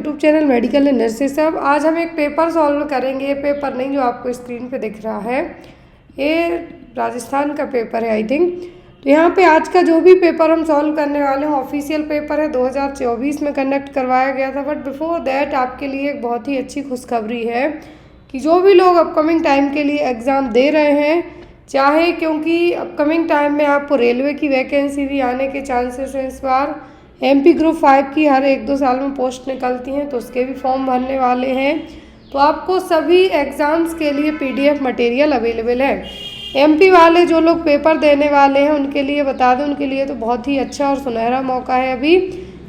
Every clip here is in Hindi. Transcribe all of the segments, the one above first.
YouTube channel medical and nurses सब। आज हम एक पेपर सॉल्व करेंगे। ये पेपर नहीं जो आपको स्क्रीन पे दिख रहा है, ये राजस्थान का पेपर है आई थिंक। तो यहाँ पे आज का जो भी पेपर हम सॉल्व करने वाले हैं ऑफिशियल पेपर है, 2024 में कंडक्ट करवाया गया था। बट बिफोर दैट आपके लिए एक बहुत ही अच्छी खुशखबरी है कि जो भी लोग अपकमिंग टाइम के लिए एग्ज़ाम दे रहे हैं, चाहे क्योंकि अपकमिंग टाइम में आपको रेलवे की वैकेंसी भी आने के चांसेस हैं। इस बार MP ग्रुप 5 की हर 1-2 साल में पोस्ट निकलती हैं, तो उसके भी फॉर्म भरने वाले हैं। तो आपको सभी एग्ज़ाम्स के लिए PDF मटेरियल अवेलेबल है। MP वाले जो लोग पेपर देने वाले हैं उनके लिए बता दें, उनके लिए तो बहुत ही अच्छा और सुनहरा मौका है अभी,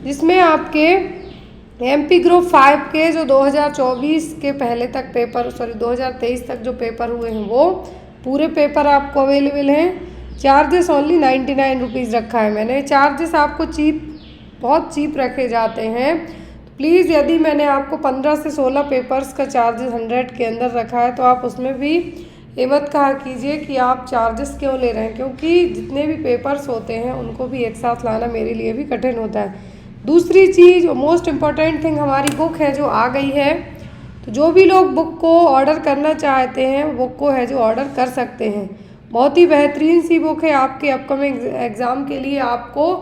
जिसमें आपके MP ग्रुप 5 के जो 2024 के पहले तक पेपर 2023 तक जो पेपर हुए हैं वो पूरे पेपर आपको अवेलेबल हैं। चार्जेस ओनली 99 रुपीज़ रखा है मैंने। चार्जेस आपको बहुत चीप रखे जाते हैं। तो प्लीज़ यदि मैंने आपको 15 से 16 पेपर्स का चार्जेस 100 के अंदर रखा है, तो आप उसमें भी ये मत कहा कीजिए कि आप चार्जेस क्यों ले रहे हैं, क्योंकि जितने भी पेपर्स होते हैं उनको भी एक साथ लाना मेरे लिए भी कठिन होता है। दूसरी चीज़, मोस्ट इम्पॉर्टेंट थिंग, हमारी बुक है जो आ गई है। तो जो भी लोग बुक को ऑर्डर करना चाहते हैं, बुक को है जो ऑर्डर कर सकते हैं। बहुत ही बेहतरीन सी बुक है आपके अपकमिंग एग्ज़ाम के लिए। आपको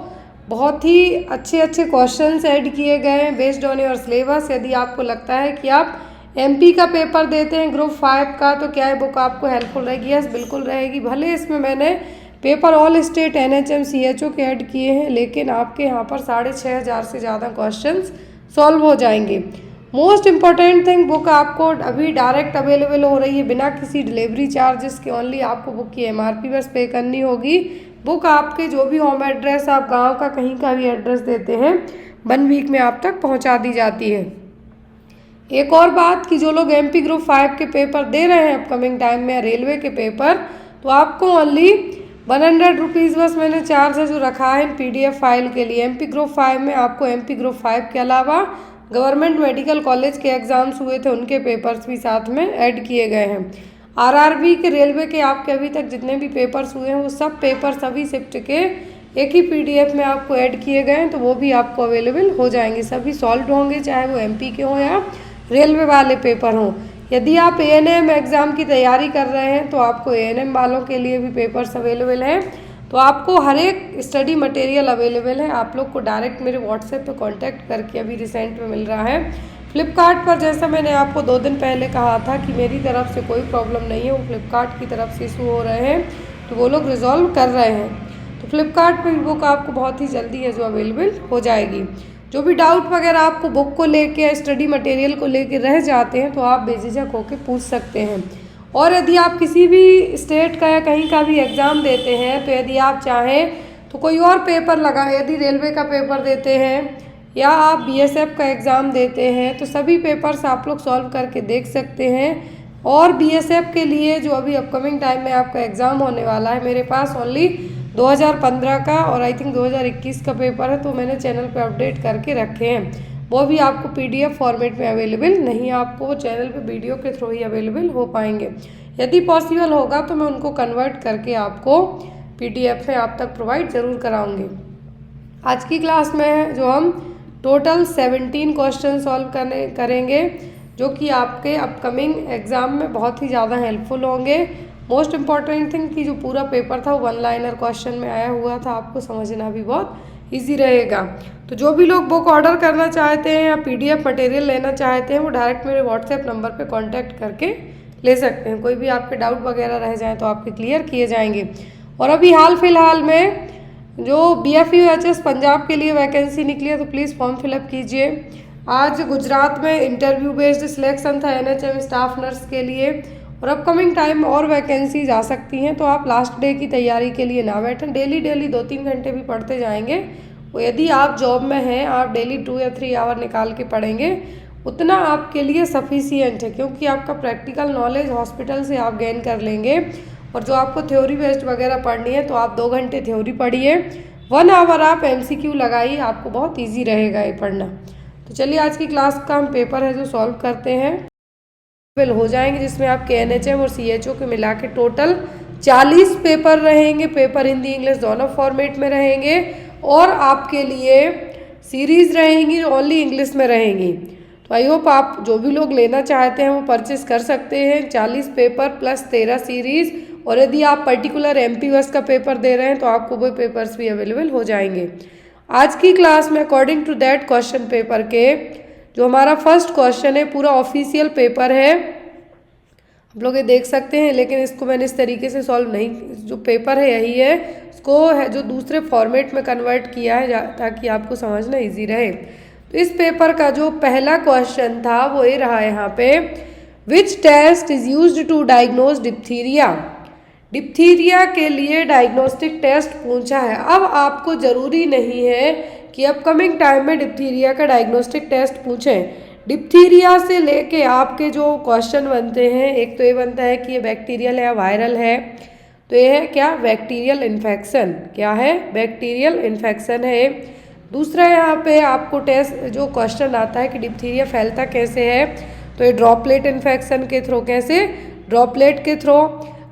बहुत ही अच्छे अच्छे क्वेश्चंस ऐड किए गए हैं बेस्ड ऑन योर सिलेबस। यदि आपको लगता है कि आप MP का पेपर देते हैं ग्रुप 5 का, तो क्या ये बुक आपको हेल्पफुल रहेगी? यस, बिल्कुल रहेगी। भले इसमें मैंने paper all state NHM CHO के ऐड किए हैं, लेकिन आपके यहाँ पर 6500 से ज़्यादा क्वेश्चंस सॉल्व हो जाएंगे। मोस्ट इम्पॉर्टेंट थिंग, बुक आपको अभी डायरेक्ट अवेलेबल हो रही है बिना किसी डिलीवरी चार्जेस के। ओनली आपको बुक की MRP बस पे करनी होगी। बुक आपके जो भी होम एड्रेस, आप गांव का कहीं का भी एड्रेस देते हैं, 1 वीक में आप तक पहुंचा दी जाती है। एक और बात कि जो लोग MP ग्रुप 5 के पेपर दे रहे हैं अपकमिंग टाइम में, रेलवे के पेपर, तो आपको ओनली 100 रुपीज़ बस मैंने चार्ज है जो रखा है PDF फाइल के लिए। MP ग्रुप 5 में आपको MP ग्रुप 5 के अलावा गवर्नमेंट मेडिकल कॉलेज के एग्ज़ाम्स हुए थे, उनके पेपर्स भी साथ में ऐड किए गए हैं। RRB के, रेलवे के आपके अभी तक जितने भी पेपर्स हुए हैं वो सब पेपर सभी शिफ्ट के एक ही PDF में आपको ऐड किए गए हैं, तो वो भी आपको अवेलेबल हो जाएंगे। सभी सॉल्व होंगे, चाहे वो MP के हों या रेलवे वाले पेपर हों। यदि आप ANM एग्ज़ाम की तैयारी कर रहे हैं तो आपको ANM वालों के लिए भी पेपर्स अवेलेबल हैं। तो आपको हर एक स्टडी मटेरियल अवेलेबल है। आप लोग को डायरेक्ट मेरे WhatsApp पे कांटेक्ट करके अभी रिसेंट में मिल रहा है। फ्लिपकार्ट पर जैसा मैंने आपको 2 दिन पहले कहा था कि मेरी तरफ से कोई प्रॉब्लम नहीं है, वो फ्लिपकार्ट की तरफ से इशू हो रहे हैं, तो वो लोग रिजॉल्व कर रहे हैं। तो फ्लिपकार्ट पर बुक आपको बहुत ही जल्दी है जो अवेलेबल हो जाएगी। जो भी डाउट वगैरह आपको बुक को लेके, स्टडी मटेरियल को लेके रह जाते हैं, तो आप बेझिझक होकर पूछ सकते हैं। और यदि आप किसी भी स्टेट का या कहीं का भी एग्ज़ाम देते हैं, तो यदि आप चाहें तो कोई और पेपर लगा, यदि रेलवे का पेपर देते हैं या आप BSF का एग्ज़ाम देते हैं, तो सभी पेपर्स आप लोग सॉल्व करके देख सकते हैं। और BSF के लिए जो अभी अपकमिंग टाइम में आपका एग्ज़ाम होने वाला है, मेरे पास ओनली 2015 का और आई थिंक 2021 का पेपर है, तो मैंने चैनल पे अपडेट करके रखे हैं। वो भी आपको PDF फॉर्मेट में अवेलेबल नहीं, आपको वो चैनल पे वीडियो के थ्रू ही अवेलेबल हो पाएंगे। यदि पॉसिबल होगा तो मैं उनको कन्वर्ट करके आपको PDF में आप तक प्रोवाइड ज़रूर कराऊंगी। आज की क्लास में जो हम टोटल 17 क्वेश्चन सॉल्व करेंगे, जो कि आपके अपकमिंग एग्ज़ाम में बहुत ही ज़्यादा हेल्पफुल होंगे। मोस्ट इम्पॉर्टेंट थिंग कि जो पूरा पेपर था वो 1 लाइनर क्वेश्चन में आया हुआ था, आपको समझना भी बहुत ईजी रहेगा। तो जो भी लोग बुक ऑर्डर करना चाहते हैं या PDF मटेरियल लेना चाहते हैं, वो डायरेक्ट मेरे WhatsApp नंबर पे कांटेक्ट करके ले सकते हैं। कोई भी आपके डाउट वगैरह रह जाए तो आपके क्लियर किए जाएंगे। और अभी हाल फिलहाल में जो BFUHS पंजाब के लिए वैकेंसी निकली है, तो प्लीज़ फॉर्म फिलअप कीजिए। आज गुजरात में इंटरव्यू बेस्ड सिलेक्शन था NHM स्टाफ नर्स के लिए, और अपकमिंग टाइम में और वैकेंसीज आ सकती हैं। तो आप लास्ट डे की तैयारी के लिए ना बैठें, डेली 2-3 घंटे भी पढ़ते जाएंगे। वो यदि आप जॉब में हैं, आप डेली 2 या 3 आवर निकाल के पढ़ेंगे, उतना आपके लिए सफिशियंट है, क्योंकि आपका प्रैक्टिकल नॉलेज हॉस्पिटल से आप गेन कर लेंगे। और जो आपको थ्योरी बेस्ड वगैरह पढ़नी है, तो आप 2 घंटे थ्योरी पढ़िए, 1 आवर आप MCQ लगाइए, आपको बहुत ईजी रहेगा ये पढ़ना। तो चलिए आज की क्लास का हम पेपर है जो सॉल्व करते हैं हो जाएंगे, जिसमें आपके NHM और CHO के मिला के टोटल 40 पेपर रहेंगे। पेपर हिंदी इंग्लिश दोनों फॉर्मेट में रहेंगे, और आपके लिए सीरीज़ रहेंगी ओनली इंग्लिश में रहेंगी। तो आई होप आप जो भी लोग लेना चाहते हैं वो परचेस कर सकते हैं। 40 पेपर प्लस 13 सीरीज़, और यदि आप पर्टिकुलर MPOS का पेपर दे रहे हैं तो आपको वो पेपर्स भी अवेलेबल हो जाएंगे। आज की क्लास में according to that question paper के जो हमारा फर्स्ट क्वेश्चन है, पूरा ऑफिशियल पेपर है, आप लोग ये देख सकते हैं, लेकिन इसको मैंने इस तरीके से सॉल्व नहीं, जो पेपर है यही है, इसको है जो दूसरे फॉर्मेट में कन्वर्ट किया है ताकि आपको समझना इजी रहे। तो इस पेपर का जो पहला क्वेश्चन था वो ये रहा यहाँ पे, which test is used to diagnose diphtheria. Diphtheria के लिए डायग्नोस्टिक टेस्ट पूछा है। अब आपको ज़रूरी नहीं है कि अपकमिंग टाइम में डिप्थीरिया का डायग्नोस्टिक टेस्ट पूछें। डिप्थीरिया से लेके आपके जो क्वेश्चन बनते हैं, एक तो ये बनता है कि ये बैक्टीरियल है या वायरल है, तो ये है क्या, बैक्टीरियल इन्फेक्शन। क्या है, बैक्टीरियल इन्फेक्शन है। दूसरा यहाँ पे आपको टेस्ट जो क्वेश्चन आता है कि डिप्थीरिया फैलता कैसे है, तो ये ड्रॉपलेट इन्फेक्शन के थ्रू। कैसे, ड्रॉपलेट के थ्रू।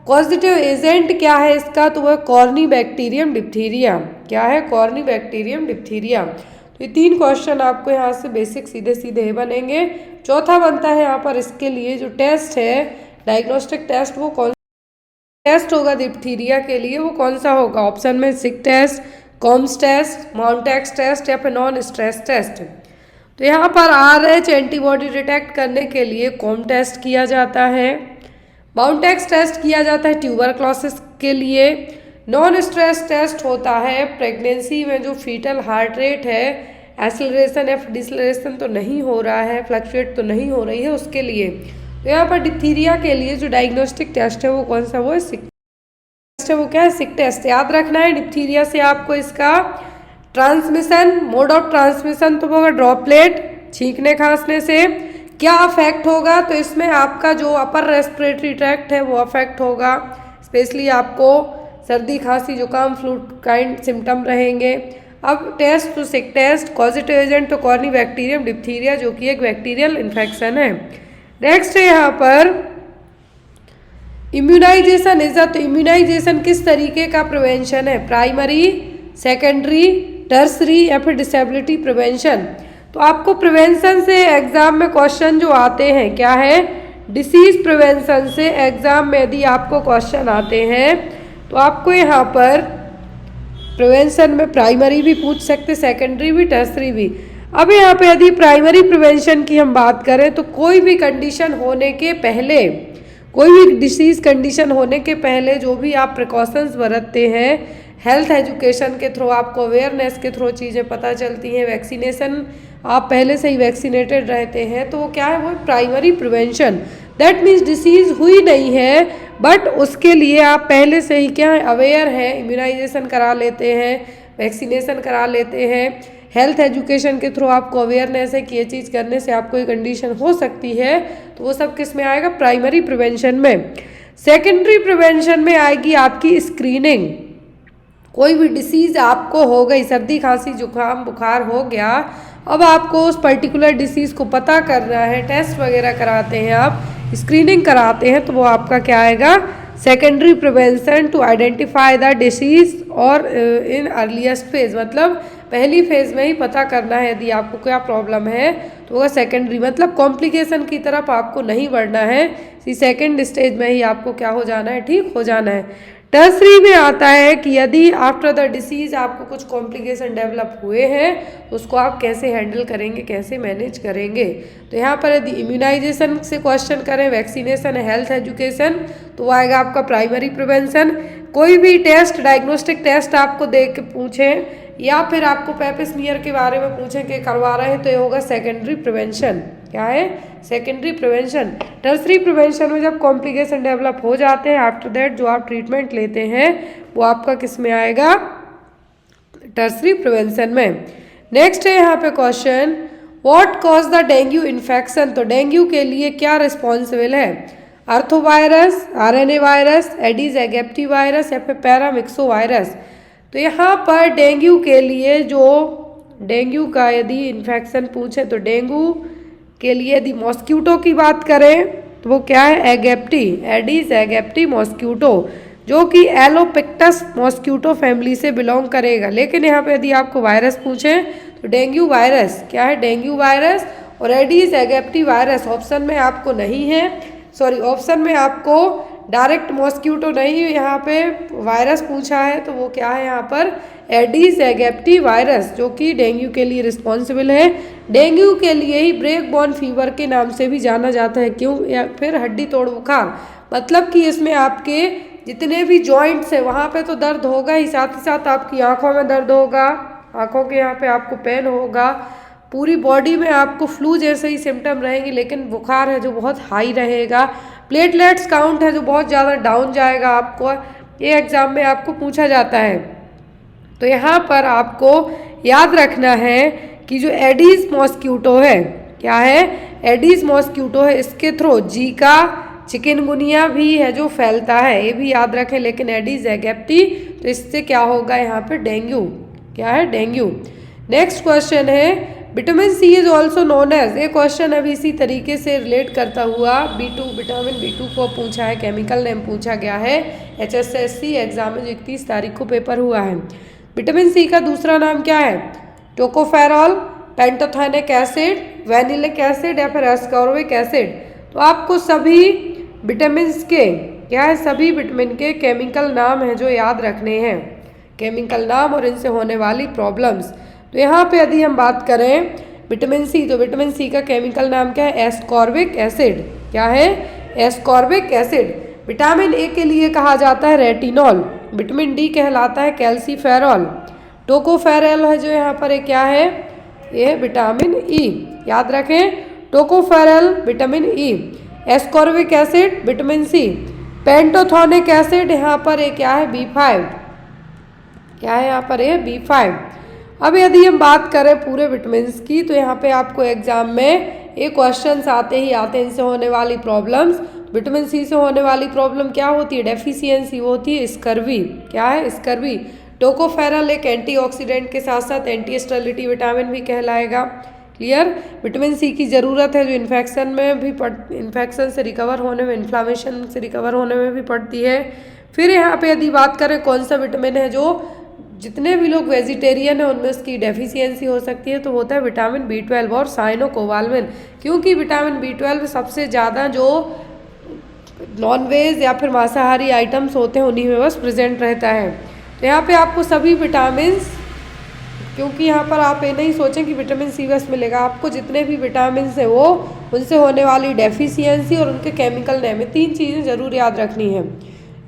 कॉजेटिव एजेंट क्या है इसका, तो वह कॉर्नीबैक्टीरियम डिप्थीरिया। क्या है, कॉर्नीबैक्टीरियम डिप्थीरिया। तो ये 3 क्वेश्चन आपको यहाँ से बेसिक सीधे सीधे बनेंगे। चौथा बनता है यहाँ पर इसके लिए जो टेस्ट है, डायग्नोस्टिक टेस्ट, वो कौन टेस्ट होगा डिप्थीरिया के लिए, वो कौन सा होगा। ऑप्शन में Schick test, Coombs test, Mantoux test या फिर नॉन स्ट्रेस टेस्ट। तो यहाँ पर RH एंटीबॉडी डिटेक्ट करने के लिए कॉम टेस्ट किया जाता है, माउंटेक्स टेस्ट किया जाता है ट्यूबरक्लोसिस के लिए, नॉन स्ट्रेस टेस्ट होता है प्रेगनेंसी में जो फीटल हार्ट रेट है, एक्सेलरेशन या डिसलरेशन तो नहीं हो रहा है, फ्लक्चुएट तो नहीं हो रही है, उसके लिए। तो यहाँ पर डिप्थीरिया के लिए जो डायग्नोस्टिक टेस्ट है वो कौन सा, वो है सिक टेस्ट है। वो क्या है, सिक टेस्ट। याद रखना है डिप्थीरिया से आपको इसका ट्रांसमिशन, मोड ऑफ ट्रांसमिशन तो होगा ड्रॉपलेट, छींकने खांसने से। क्या अफेक्ट होगा, तो इसमें आपका जो अपर रेस्पिरेटरी ट्रैक्ट है वो अफेक्ट होगा, स्पेशली आपको सर्दी खांसी जुकाम फ्लू काइंड सिम्टम रहेंगे। अब टेस्ट तो सिक टेस्ट, कॉजेटिव एजेंट तो कॉर्नीबैक्टीरियम डिप्थीरिया जो कि एक बैक्टीरियल इन्फेक्शन है। नेक्स्ट है यहाँ पर इम्यूनाइजेशन इज तो इम्यूनाइजेशन किस तरीके का प्रिवेंशन है, प्राइमरी, सेकेंडरी, टर्सरी या फिर डिसेबिलिटी प्रिवेंशन। तो आपको प्रिवेंशन से एग्जाम में क्वेश्चन जो आते हैं, क्या है, डिसीज प्रिवेंशन से एग्जाम में यदि आपको क्वेश्चन आते हैं तो आपको यहाँ पर प्रिवेंशन में प्राइमरी भी पूछ सकते, सेकेंडरी भी, टर्सरी भी। अब यहाँ पे यदि प्राइमरी प्रिवेंशन की हम बात करें तो कोई भी कंडीशन होने के पहले, कोई भी डिसीज कंडीशन होने के पहले जो भी आप प्रिकॉशंस बरतते हैं, हेल्थ एजुकेशन के थ्रू, आपको अवेयरनेस के थ्रू चीज़ें पता चलती हैं, वैक्सीनेशन आप पहले से ही वैक्सीनेटेड रहते हैं, तो वो क्या है, वो primary prevention. That means disease हुई नहीं है बट उसके लिए आप पहले से ही क्या है, अवेयर हैं, इम्यूनाइजेशन करा लेते हैं, वैक्सीनेशन करा लेते हैं, हेल्थ एजुकेशन के थ्रू आपको अवेयरनेस है कि ये चीज़ करने से आपको ये कंडीशन हो सकती है, तो वो सब किस में आएगा, प्राइमरी प्रिवेंशन में। सेकेंडरी प्रिवेंशन में आएगी आपकी स्क्रीनिंग। कोई भी डिसीज़ आपको हो गई, सर्दी खांसी जुकाम बुखार हो गया, अब आपको उस पर्टिकुलर डिसीज़ को पता करना है, टेस्ट वगैरह कराते हैं, आप स्क्रीनिंग कराते हैं, तो वो आपका क्या आएगा, secondary prevention to identify the disease और इन अर्लीस्ट फेज, मतलब पहली फेज में ही पता करना है यदि आपको क्या प्रॉब्लम है, तो वो सेकेंडरी, मतलब कॉम्प्लिकेशन की तरफ आपको नहीं बढ़ना है, सेकेंड स्टेज में ही आपको क्या हो जाना है, ठीक हो जाना है। टर्सरी में आता है कि यदि आफ्टर द डिसीज़ आपको कुछ कॉम्प्लिकेशन डेवलप हुए हैं तो उसको आप कैसे हैंडल करेंगे, कैसे मैनेज करेंगे। तो यहाँ पर यदि इम्यूनाइजेशन से क्वेश्चन करें, वैक्सीनेशन, हेल्थ एजुकेशन, तो वो आएगा आपका प्राइमरी प्रिवेंशन। कोई भी टेस्ट, डायग्नोस्टिक टेस्ट आपको दे के पूछें या फिर आपको पेपिस्मियर के बारे में पूछें कि करवा रहे हैं, तो ये होगा सेकेंडरी प्रिवेंशन। क्या है, सेकेंडरी प्रिवेंशन। टर्सरी प्रिवेंशन में जब कॉम्प्लिकेशन डेवलप हो जाते हैं, आफ्टर दैट जो आप ट्रीटमेंट लेते हैं वो आपका किस में आएगा, टर्सरी प्रिवेंशन में। नेक्स्ट है यहाँ पे question, what cause the dengue infection. तो डेंगू के लिए क्या रिस्पॉन्सिबल है, अर्थोवायरस, RNA वायरस, एडीज एगिप्टी वायरस या फिर पैरामिक्सो वायरस। तो यहाँ पर डेंगू के लिए जो डेंगू का यदि इन्फेक्शन पूछे तो डेंगू के लिए यदि मॉस्क्यूटो की बात करें तो वो क्या है, एगिप्टी, एडीज एगिप्टी मॉस्क्यूटो, जो कि एलोपिक्टस मॉस्क्यूटो फैमिली से बिलोंग करेगा। लेकिन यहाँ पे यदि आपको वायरस पूछें तो डेंगू वायरस, क्या है, डेंगू वायरस। और एडीज एजिप्टी वायरस ऑप्शन में आपको नहीं है, सॉरी ऑप्शन में आपको डायरेक्ट मॉस्क्यूटो नहीं, यहाँ पे वायरस पूछा है तो वो क्या है यहाँ पर एडीज एजिप्टी वायरस, जो कि डेंगू के लिए रिस्पॉन्सिबल है। डेंगू के लिए ही ब्रेक बॉर्न फीवर के नाम से भी जाना जाता है, क्यों, या फिर हड्डी तोड़ बुखार, मतलब कि इसमें आपके जितने भी जॉइंट्स है वहाँ पे तो दर्द होगा ही, साथ ही साथ आपकी आँखों में दर्द होगा, आँखों के यहाँ पे आपको पेन होगा, पूरी बॉडी में आपको फ्लू जैसे ही सिम्टम रहेंगे, लेकिन बुखार है जो बहुत हाई रहेगा, प्लेटलेट्स काउंट है जो बहुत ज़्यादा डाउन जाएगा आपको, ये एग्ज़ाम में आपको पूछा जाता है। तो यहाँ पर आपको याद रखना है कि जो एडीज मॉस्क्यूटो है, क्या है, एडीज मॉस्क्यूटो है, इसके थ्रू जीका चिकनगुनिया भी है जो फैलता है, ये भी याद रखें, लेकिन एडीज एजिप्टी तो इससे क्या होगा यहाँ पे डेंगू, क्या है डेंगू। नेक्स्ट क्वेश्चन है vitamin C is also known as, ये क्वेश्चन अभी इसी तरीके से रिलेट करता हुआ B2 विटामिन B2 को पूछा है, केमिकल नेम पूछा गया है HSSC एग्जाम में जो 31 तारीख को पेपर हुआ है। विटामिन सी का दूसरा नाम क्या है, टोकोफेरॉल, पेंटोथेनिक एसिड, वेनिलिक एसिड या फिर एस्कॉर्बिक एसिड। तो आपको सभी विटामिन के क्या है, सभी विटामिन के केमिकल नाम है जो याद रखने हैं, केमिकल नाम और इनसे होने वाली प्रॉब्लम्स। तो यहाँ पे यदि हम बात करें विटामिन सी, तो विटामिन सी का केमिकल नाम क्या है, एस्कॉर्बिक एसिड, क्या है एस्कॉर्बिक एसिड। विटामिन ए के लिए कहा जाता है रेटिनॉल, विटामिन डी कहलाता है कैल्सीफेरॉल, टोकोफेरॉल है जो यहाँ पर क्या है, ये विटामिन ई, याद रखें tocopherol vitamin E, ascorbic acid vitamin C, pantothenic acid यहाँ पर ये क्या है B5, क्या है यहाँ पर ये B5। अब यदि हम बात करें पूरे विटामिन्स की, तो यहाँ पे आपको एग्जाम में ये क्वेश्चंस आते ही आते हैं, इनसे होने वाली प्रॉब्लम्स। विटामिन सी से होने वाली प्रॉब्लम क्या होती है, डेफिशिएंसी, वो होती है स्कर्वी, क्या है स्कर्वी। टोकोफेरॉल एक एंटीऑक्सीडेंट के साथ साथ एंटी स्टेरिलिटी विटामिन भी कहलाएगा, क्लियर। विटामिन सी की ज़रूरत है जो इन्फेक्शन में भी इन्फेक्शन से रिकवर होने में, इन्फ्लामेशन से रिकवर होने में भी पड़ती है। फिर यहाँ पे यदि बात करें कौन सा विटामिन है जो जितने भी लोग वेजिटेरियन हैं उनमें उसकी डेफिशिएंसी हो सकती है, तो होता है विटामिन B12 और साइनोकोबालमिन, क्योंकि विटामिन B12 सबसे ज़्यादा जो नॉनवेज या फिर मांसाहारी आइटम्स होते हैं उन्हीं में बस प्रेजेंट रहता है। तो यहाँ पे आपको सभी विटामिन्स, क्योंकि यहाँ पर आप ये नहीं सोचें कि विटामिन सी बस मिलेगा, आपको जितने भी विटामिन है वो उनसे होने वाली डेफिशिएंसी और उनके केमिकल नेम, 3 चीज़ें ज़रूर याद रखनी है।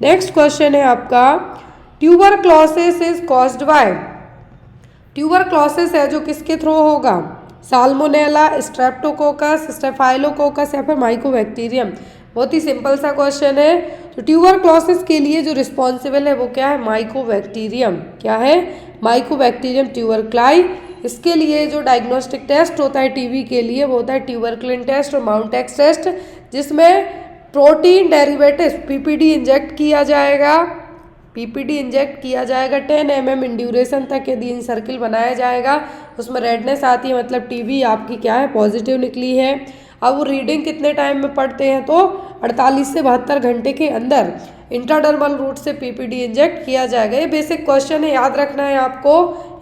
नेक्स्ट क्वेश्चन है आपका tuberculosis is caused by, tuberculosis है जो किसके थ्रू होगा, साल्मोनेला, स्ट्रेप्टोकोकस, स्टेफाइलोकोकस या फिर माइकोबैक्टीरियम। बहुत ही सिंपल सा क्वेश्चन है। तो ट्यूबरक्लोसिस के लिए जो रिस्पॉन्सिबल है वो क्या है, माइकोबैक्टीरियम, क्या है माइकोबैक्टीरियम ट्यूबरक्लाई। इसके लिए जो डायग्नोस्टिक टेस्ट होता है टीबी के लिए वो होता है ट्यूबरक्लिन टेस्ट और माउंटेक्स टेस्ट, जिसमें प्रोटीन डेरिवेटिव PPD इंजेक्ट किया जाएगा, PPD इंजेक्ट किया जाएगा 10 mm इन ड्यूरेशन तक, यदि इन सर्किल बनाया जाएगा उसमें रेडनेस आती है, मतलब टीबी आपकी क्या है पॉजिटिव निकली है। अब वो रीडिंग कितने टाइम में पढ़ते हैं, तो 48 से 72 घंटे के अंदर इंट्राडर्मल रूट से PPD इंजेक्ट किया जाएगा। ये बेसिक क्वेश्चन है, याद रखना है आपको,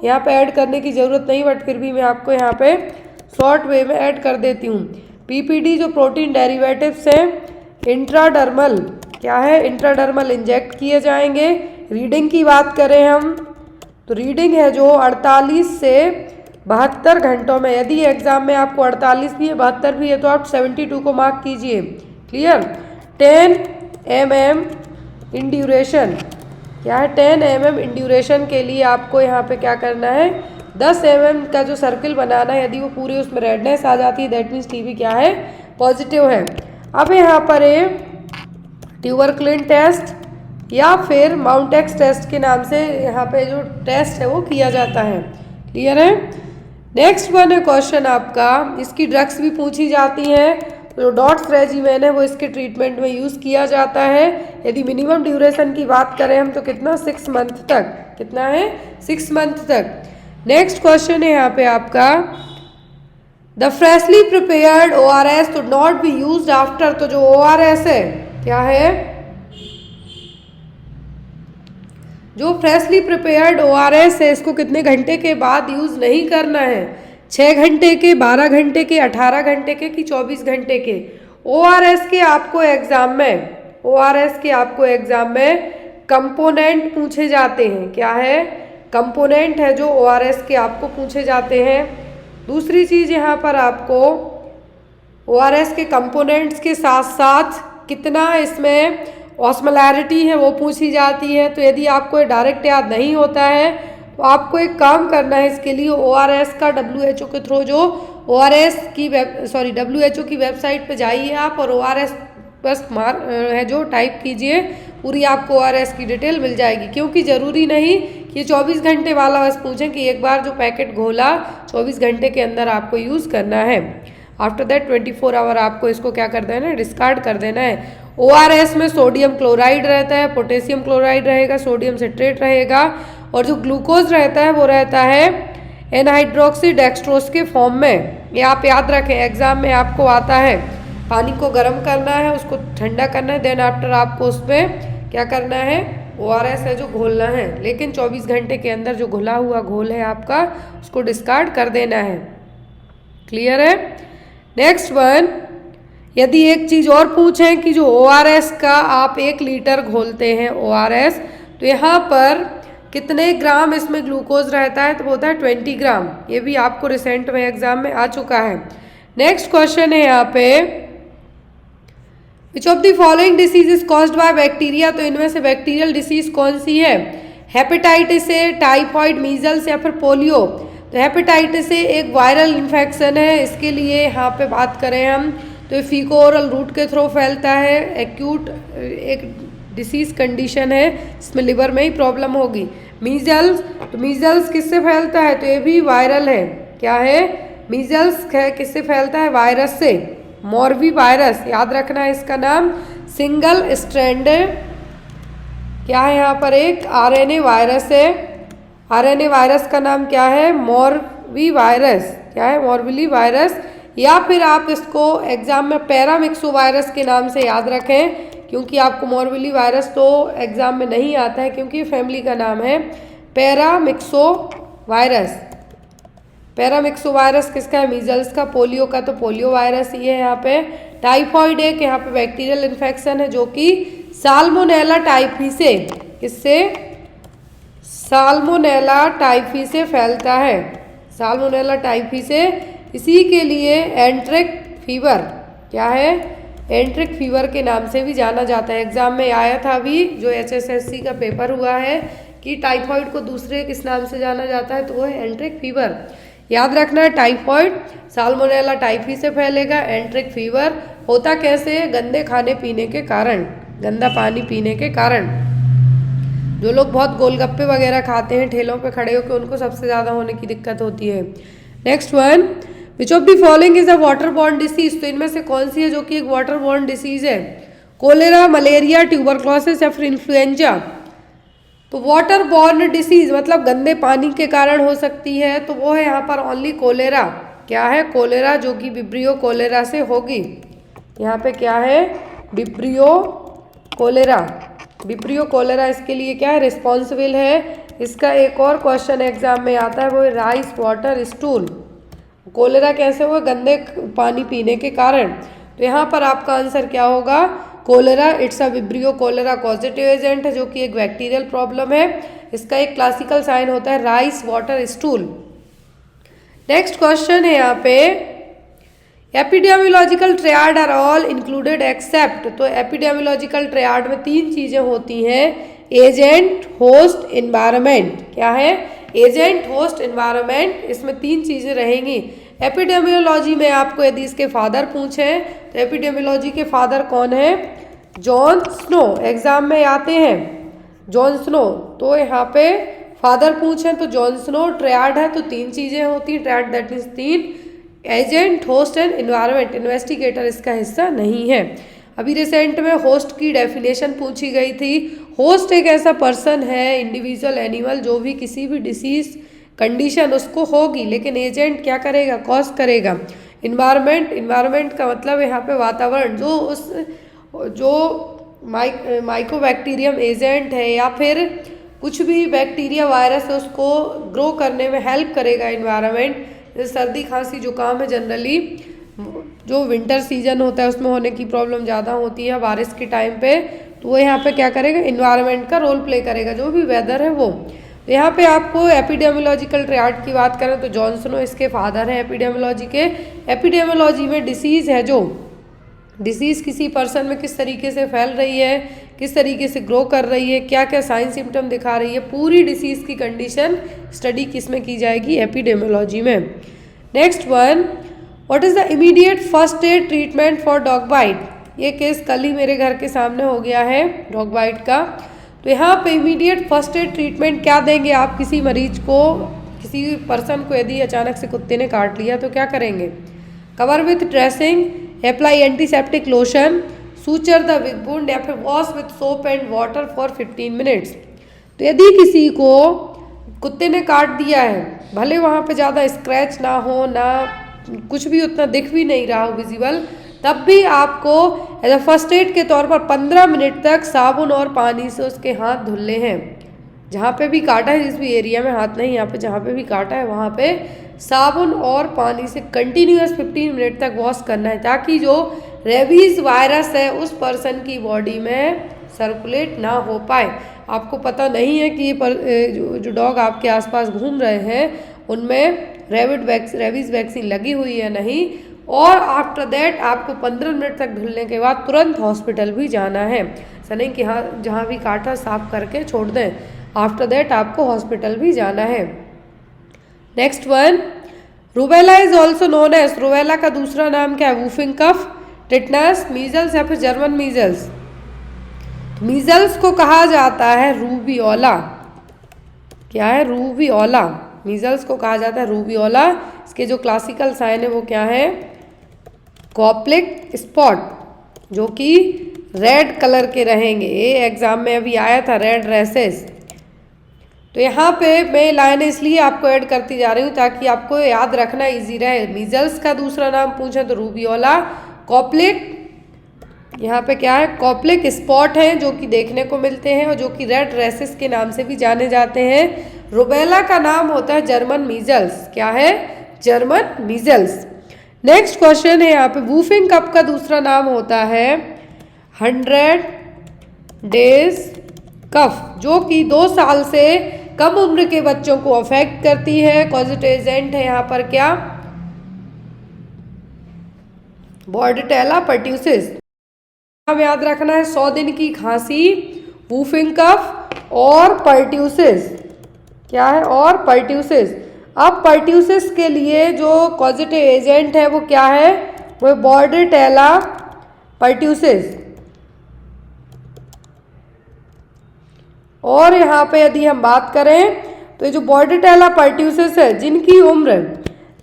यहाँ पे ऐड करने की ज़रूरत नहीं, बट फिर भी मैं आपको यहाँ पे शॉर्ट वे में ऐड कर देती हूँ। PPD जो प्रोटीन डेरिवेटिव्स हैं इंट्राडर्मल, क्या है इंट्राडर्मल इंजेक्ट किए जाएंगे। रीडिंग की बात करें हम, तो रीडिंग है जो 48 से 72 घंटों में, यदि एग्जाम में आपको 48 भी है 72 भी है तो आप 72 को मार्क कीजिए, क्लियर। 10 mm इन ड्यूरेशन, क्या है 10 mm इन ड्यूरेशन के लिए आपको यहाँ पे क्या करना है, 10 mm का जो सर्किल बनाना है, यदि वो पूरी उसमें रेडनेस आ जाती है दैट मीन्स टीबी क्या है पॉजिटिव है। अब यहाँ पर ये ट्यूबरक्लिन टेस्ट या फिर माउंटेक्स टेस्ट के नाम से यहाँ पे जो टेस्ट है वो किया जाता है, क्लियर है। नेक्स्ट वन है क्वेश्चन आपका, इसकी ड्रग्स भी पूछी जाती हैं। जो डॉट्स रेजिमेन है वो इसके ट्रीटमेंट में यूज़ किया जाता है। यदि मिनिमम ड्यूरेशन की बात करें हम तो कितना 6 मंथ तक, कितना है 6 मंथ तक। नेक्स्ट क्वेश्चन है यहाँ पे आपका द फ्रेशली प्रिपेयर्ड ORS तो नॉट बी यूज्ड आफ्टर, तो जो ORS है क्या है, जो फ्रेशली प्रिपेयर्ड ORS है इसको कितने घंटे के बाद यूज़ नहीं करना है, 6 घंटे के, 12 घंटे के, 18 घंटे के कि 24 घंटे के? ORS के आपको एग्जाम में कंपोनेंट पूछे जाते हैं। क्या है? कंपोनेंट है जो ORS के आपको पूछे जाते हैं। दूसरी चीज़ यहाँ पर आपको ORS के कंपोनेंट्स के साथ साथ कितना इसमें ऑस्मोलैरिटी है वो पूछी जाती है। तो यदि आपको डायरेक्ट याद नहीं होता है तो आपको एक काम करना है, इसके लिए ORS का WHO के थ्रू जो WHO की वेबसाइट पे जाइए आप और ORS बस है जो टाइप कीजिए, पूरी आपको ORS की डिटेल मिल जाएगी। क्योंकि ज़रूरी नहीं कि 24 घंटे वाला बस पूछें कि एक बार जो पैकेट घोला 24 घंटे के अंदर आपको यूज़ करना है। आफ्टर दैट 24 आवर आपको इसको क्या कर देना है? डिस्कार्ड कर देना है। ORS में सोडियम क्लोराइड रहता है, पोटेशियम क्लोराइड रहेगा, सोडियम सिट्रेट रहेगा और जो ग्लूकोज रहता है वो रहता है एनहाइड्रोक्सी डेक्सट्रोज के फॉर्म में। ये आप याद रखें, एग्जाम में आपको आता है। पानी को गर्म करना है, उसको ठंडा करना है, देन आफ्टर आपको उसमें क्या करना है? ORS है जो घोलना है, लेकिन 24 घंटे के अंदर जो घुला हुआ घोल है आपका उसको डिस्कार्ड कर देना है। क्लियर है? नेक्स्ट वन, यदि एक चीज़ और पूछें कि जो ORS का आप 1 लीटर घोलते हैं ORS, तो यहाँ पर कितने ग्राम इसमें ग्लूकोज रहता है? तो वो होता है 20 ग्राम। ये भी आपको रिसेंट में एग्जाम में आ चुका है। नेक्स्ट क्वेश्चन है यहाँ पे, विच of the following disease is caused by bacteria? तो इनमें से बैक्टीरियल डिसीज कौन सी है? हेपेटाइटिस ए, टाइफॉइड, मीजल्स या फिर पोलियो? तो हेपेटाइटिस ए एक वायरल इन्फेक्शन है। इसके लिए यहाँ पे बात करें हम तो ये फीको ओरल रूट के थ्रू फैलता है। एक्यूट एक डिसीज कंडीशन है, इसमें लिवर में ही प्रॉब्लम होगी। मीजल्स, तो मीजल्स किससे फैलता है? तो ये भी वायरल है। क्या है? मीजल्स किससे फैलता है? वायरस से, मॉर्बी वायरस, याद रखना है इसका नाम। सिंगल स्ट्रैंडेड क्या है यहाँ पर? एक RNA वायरस है। RNA वायरस का नाम क्या है? Moby virus. क्या है? Morbilli virus. या फिर आप इसको एग्जाम में पैरामिक्सो वायरस के नाम से याद रखें, क्योंकि आपको मॉर्बिली वायरस तो एग्जाम में नहीं आता है, क्योंकि फैमिली का नाम है पैरामिक्सो वायरस। पैरामिक्सो वायरस किसका है? मीजल्स का। पोलियो का तो पोलियो वायरस ही है यहाँ पे। टाइफॉइड एक यहाँ पे बैक्टीरियल इन्फेक्शन है जो कि साल्मोनेला टाइफी से, किससे? साल्मोनेला टाइफी से फैलता है। साल्मोनेला टाइफी से। इसी के लिए एंट्रिक फीवर, क्या है? एंट्रिक फीवर के नाम से भी जाना जाता है। एग्जाम में आया था अभी जो HSSC का पेपर हुआ है कि टाइफॉइड को दूसरे किस नाम से जाना जाता है? तो वो है एंट्रिक फीवर। याद रखना है, टाइफॉइड साल्मोनेला टाइफी से फैलेगा। एंट्रिक फीवर होता कैसे? गंदे खाने पीने के कारण, गंदा पानी पीने के कारण। जो लोग बहुत गोलगप्पे वगैरह खाते हैं ठेलों पे खड़े होकर, उनको सबसे ज़्यादा होने की दिक्कत होती है। Next one, which of the following is a water borne disease? तो इनमें से कौन सी है जो कि एक वाटर बॉर्न डिसीज है? कोलेरा, मलेरिया, ट्यूबरक्लोसिस या फिर इन्फ्लुएंजा? तो वाटर बॉर्न डिसीज मतलब गंदे पानी के कारण हो सकती है, तो वो है यहाँ पर ओनली कोलेरा। क्या है? कोलेरा, जो कि विब्रियो कोलेरा से होगी। यहाँ पे क्या है? Vibrio cholera. विब्रियो कोलेरा इसके लिए क्या है? रिस्पॉन्सिबल है। इसका एक और क्वेश्चन एग्जाम में आता है, वो है राइस वाटर स्टूल। कोलेरा कैसे हुआ? गंदे पानी पीने के कारण। तो यहाँ पर आपका आंसर क्या होगा? Cholera. It's a vibrio cholera positive agent है, जो कि एक बैक्टीरियल प्रॉब्लम है। इसका एक क्लासिकल साइन होता है rice water stool. Next question है यहाँ पे, epidemiological triad are all included except? तो एपिडेमियोलॉजिकल ट्रायड में 3 चीजें होती हैं, एजेंट, होस्ट, एनवायरनमेंट। क्या है? Agent, host, environment. इसमें 3 चीजें रहेंगी। एपिडेमियोलॉजी में आपको यदि इसके फादर पूछें तो एपिडेमियोलॉजी के फादर कौन है? Jon Snow. एग्जाम में आते हैं जॉन स्नो, तो यहाँ पे फादर पूछें तो जॉन स्नो। ट्रायड है तो 3 चीजें होती हैं, triad that means 3, agent, host and environment. Investigator इसका हिस्सा नहीं है। अभी रिसेंट में होस्ट की डेफिनेशन पूछी गई थी। होस्ट एक ऐसा पर्सन है, इंडिविजुअल एनिमल, जो भी किसी भी डिसीज कंडीशन उसको होगी, लेकिन एजेंट क्या करेगा? कॉज करेगा। इन्वायरमेंट का मतलब यहाँ पे वातावरण, जो माइकोबैक्टीरियम एजेंट है या फिर कुछ भी बैक्टीरिया वायरस है उसको ग्रो करने में हेल्प करेगा इन्वायरमेंट। जैसे सर्दी खांसी जुकाम है, जनरली जो विंटर सीजन होता है उसमें होने की प्रॉब्लम ज़्यादा होती है बारिश के टाइम पे, तो वो यहाँ पे क्या करेगा, इन्वायरमेंट का रोल प्ले करेगा, जो भी वेदर है वो। तो यहाँ पे आपको एपिडेमियोलॉजिकल ट्रायड की बात करें तो जॉनसन इसके फादर हैं एपिडेमियोलॉजी के। एपिडेमियोलॉजी में डिसीज़ है, जो डिसीज़ किसी पर्सन में किस तरीके से फैल रही है, किस तरीके से ग्रो कर रही है, क्या क्या साइन सिम्टम दिखा रही है, पूरी डिसीज़ की कंडीशन स्टडी किस में की जाएगी, एपिडेमियोलॉजी में। Next one, what is the immediate first aid treatment for dog bite. ये केस कल ही मेरे घर के सामने हो गया है डॉग बाइट का। तो यहाँ पे इमीडिएट फर्स्ट एड ट्रीटमेंट क्या देंगे आप किसी मरीज को, किसी पर्सन को यदि अचानक से कुत्ते ने काट लिया तो क्या करेंगे, cover with dressing, apply antiseptic lotion, suture the with wound, या फिर wash with soap and water for 15 minutes. तो यदि किसी को कुत्ते ने काट दिया है, भले वहाँ पे ज़्यादा स्क्रैच ना हो, ना कुछ भी उतना दिख भी नहीं रहा हो विजिबल, तब भी आपको एज अ फर्स्ट एड के तौर पर 15 मिनट तक साबुन और पानी से उसके हाथ धुलने हैं। जहाँ पे भी काटा है, जिस भी एरिया में, हाथ नहीं, यहाँ पे जहाँ पे भी काटा है वहाँ पे साबुन और पानी से कंटिन्यूअस 15 मिनट तक वॉश करना है, ताकि जो रेबीज़ वायरस है उस पर्सन की बॉडी में सर्कुलेट ना हो पाए। आपको पता नहीं है कि ये जो डॉग आपके आसपास घूम रहे हैं उनमें रेबीज़ वैक्सीन लगी हुई है नहीं, और आफ्टर दैट आपको 15 मिनट तक धुलने के बाद तुरंत हॉस्पिटल भी जाना है। ऐसा नहीं कि हाँ जहाँ भी काटा साफ करके छोड़ दें, आफ्टर दैट आपको हॉस्पिटल भी जाना है। Next one, rubella is also known as, rubella का दूसरा नाम क्या है, वूफिंग कफ, टिटनस, मीजल्स या फिर जर्मन मीजल्स। मीजल्स को कहा जाता है रूबियोला। क्या है, रूबियोला। मीजल्स को कहा जाता है रूबियोला। इसके जो क्लासिकल साइन है वो क्या है, कॉप्लिक स्पॉट, जो कि रेड कलर के रहेंगे। ये एग्जाम में अभी आया था, रेड रैसेस। तो यहाँ पे मैं लाइन इसलिए आपको ऐड करती जा रही हूँ ताकि आपको याद रखना इजी रहे। मीजल्स का दूसरा नाम पूछे तो रूबियोला। कॉप्लिक, यहाँ पे क्या है, कॉप्लिक स्पॉट हैं जो कि देखने को मिलते हैं और जो कि रेड रैसेस के नाम से भी जाने जाते हैं। रूबेला का नाम होता है जर्मन मीजल्स। क्या है, जर्मन मीजल्स। नेक्स्ट क्वेश्चन है यहाँ पे, वूफिंग कफ का दूसरा नाम होता है 100 डेज कफ, जो कि 2 साल से कम उम्र के बच्चों को अफेक्ट करती है। कॉजेटिव एजेंट है यहाँ पर क्या, बॉर्डेटेला पर्ट्यूसिस। हमें याद रखना है 100 दिन की खांसी, वूफिंग कफ और पर्ट्यूसिस। क्या है, और पर्ट्यूसिस। अब पर्ट्यूसिस के लिए जो कॉजेटिव एजेंट है वो क्या है, वो बॉर्डेटेला पर्ट्यूसिस। और यहाँ पे यदि हम बात करें तो ये जो बॉर्डेटेला पर्ट्यूसिस है, जिनकी उम्र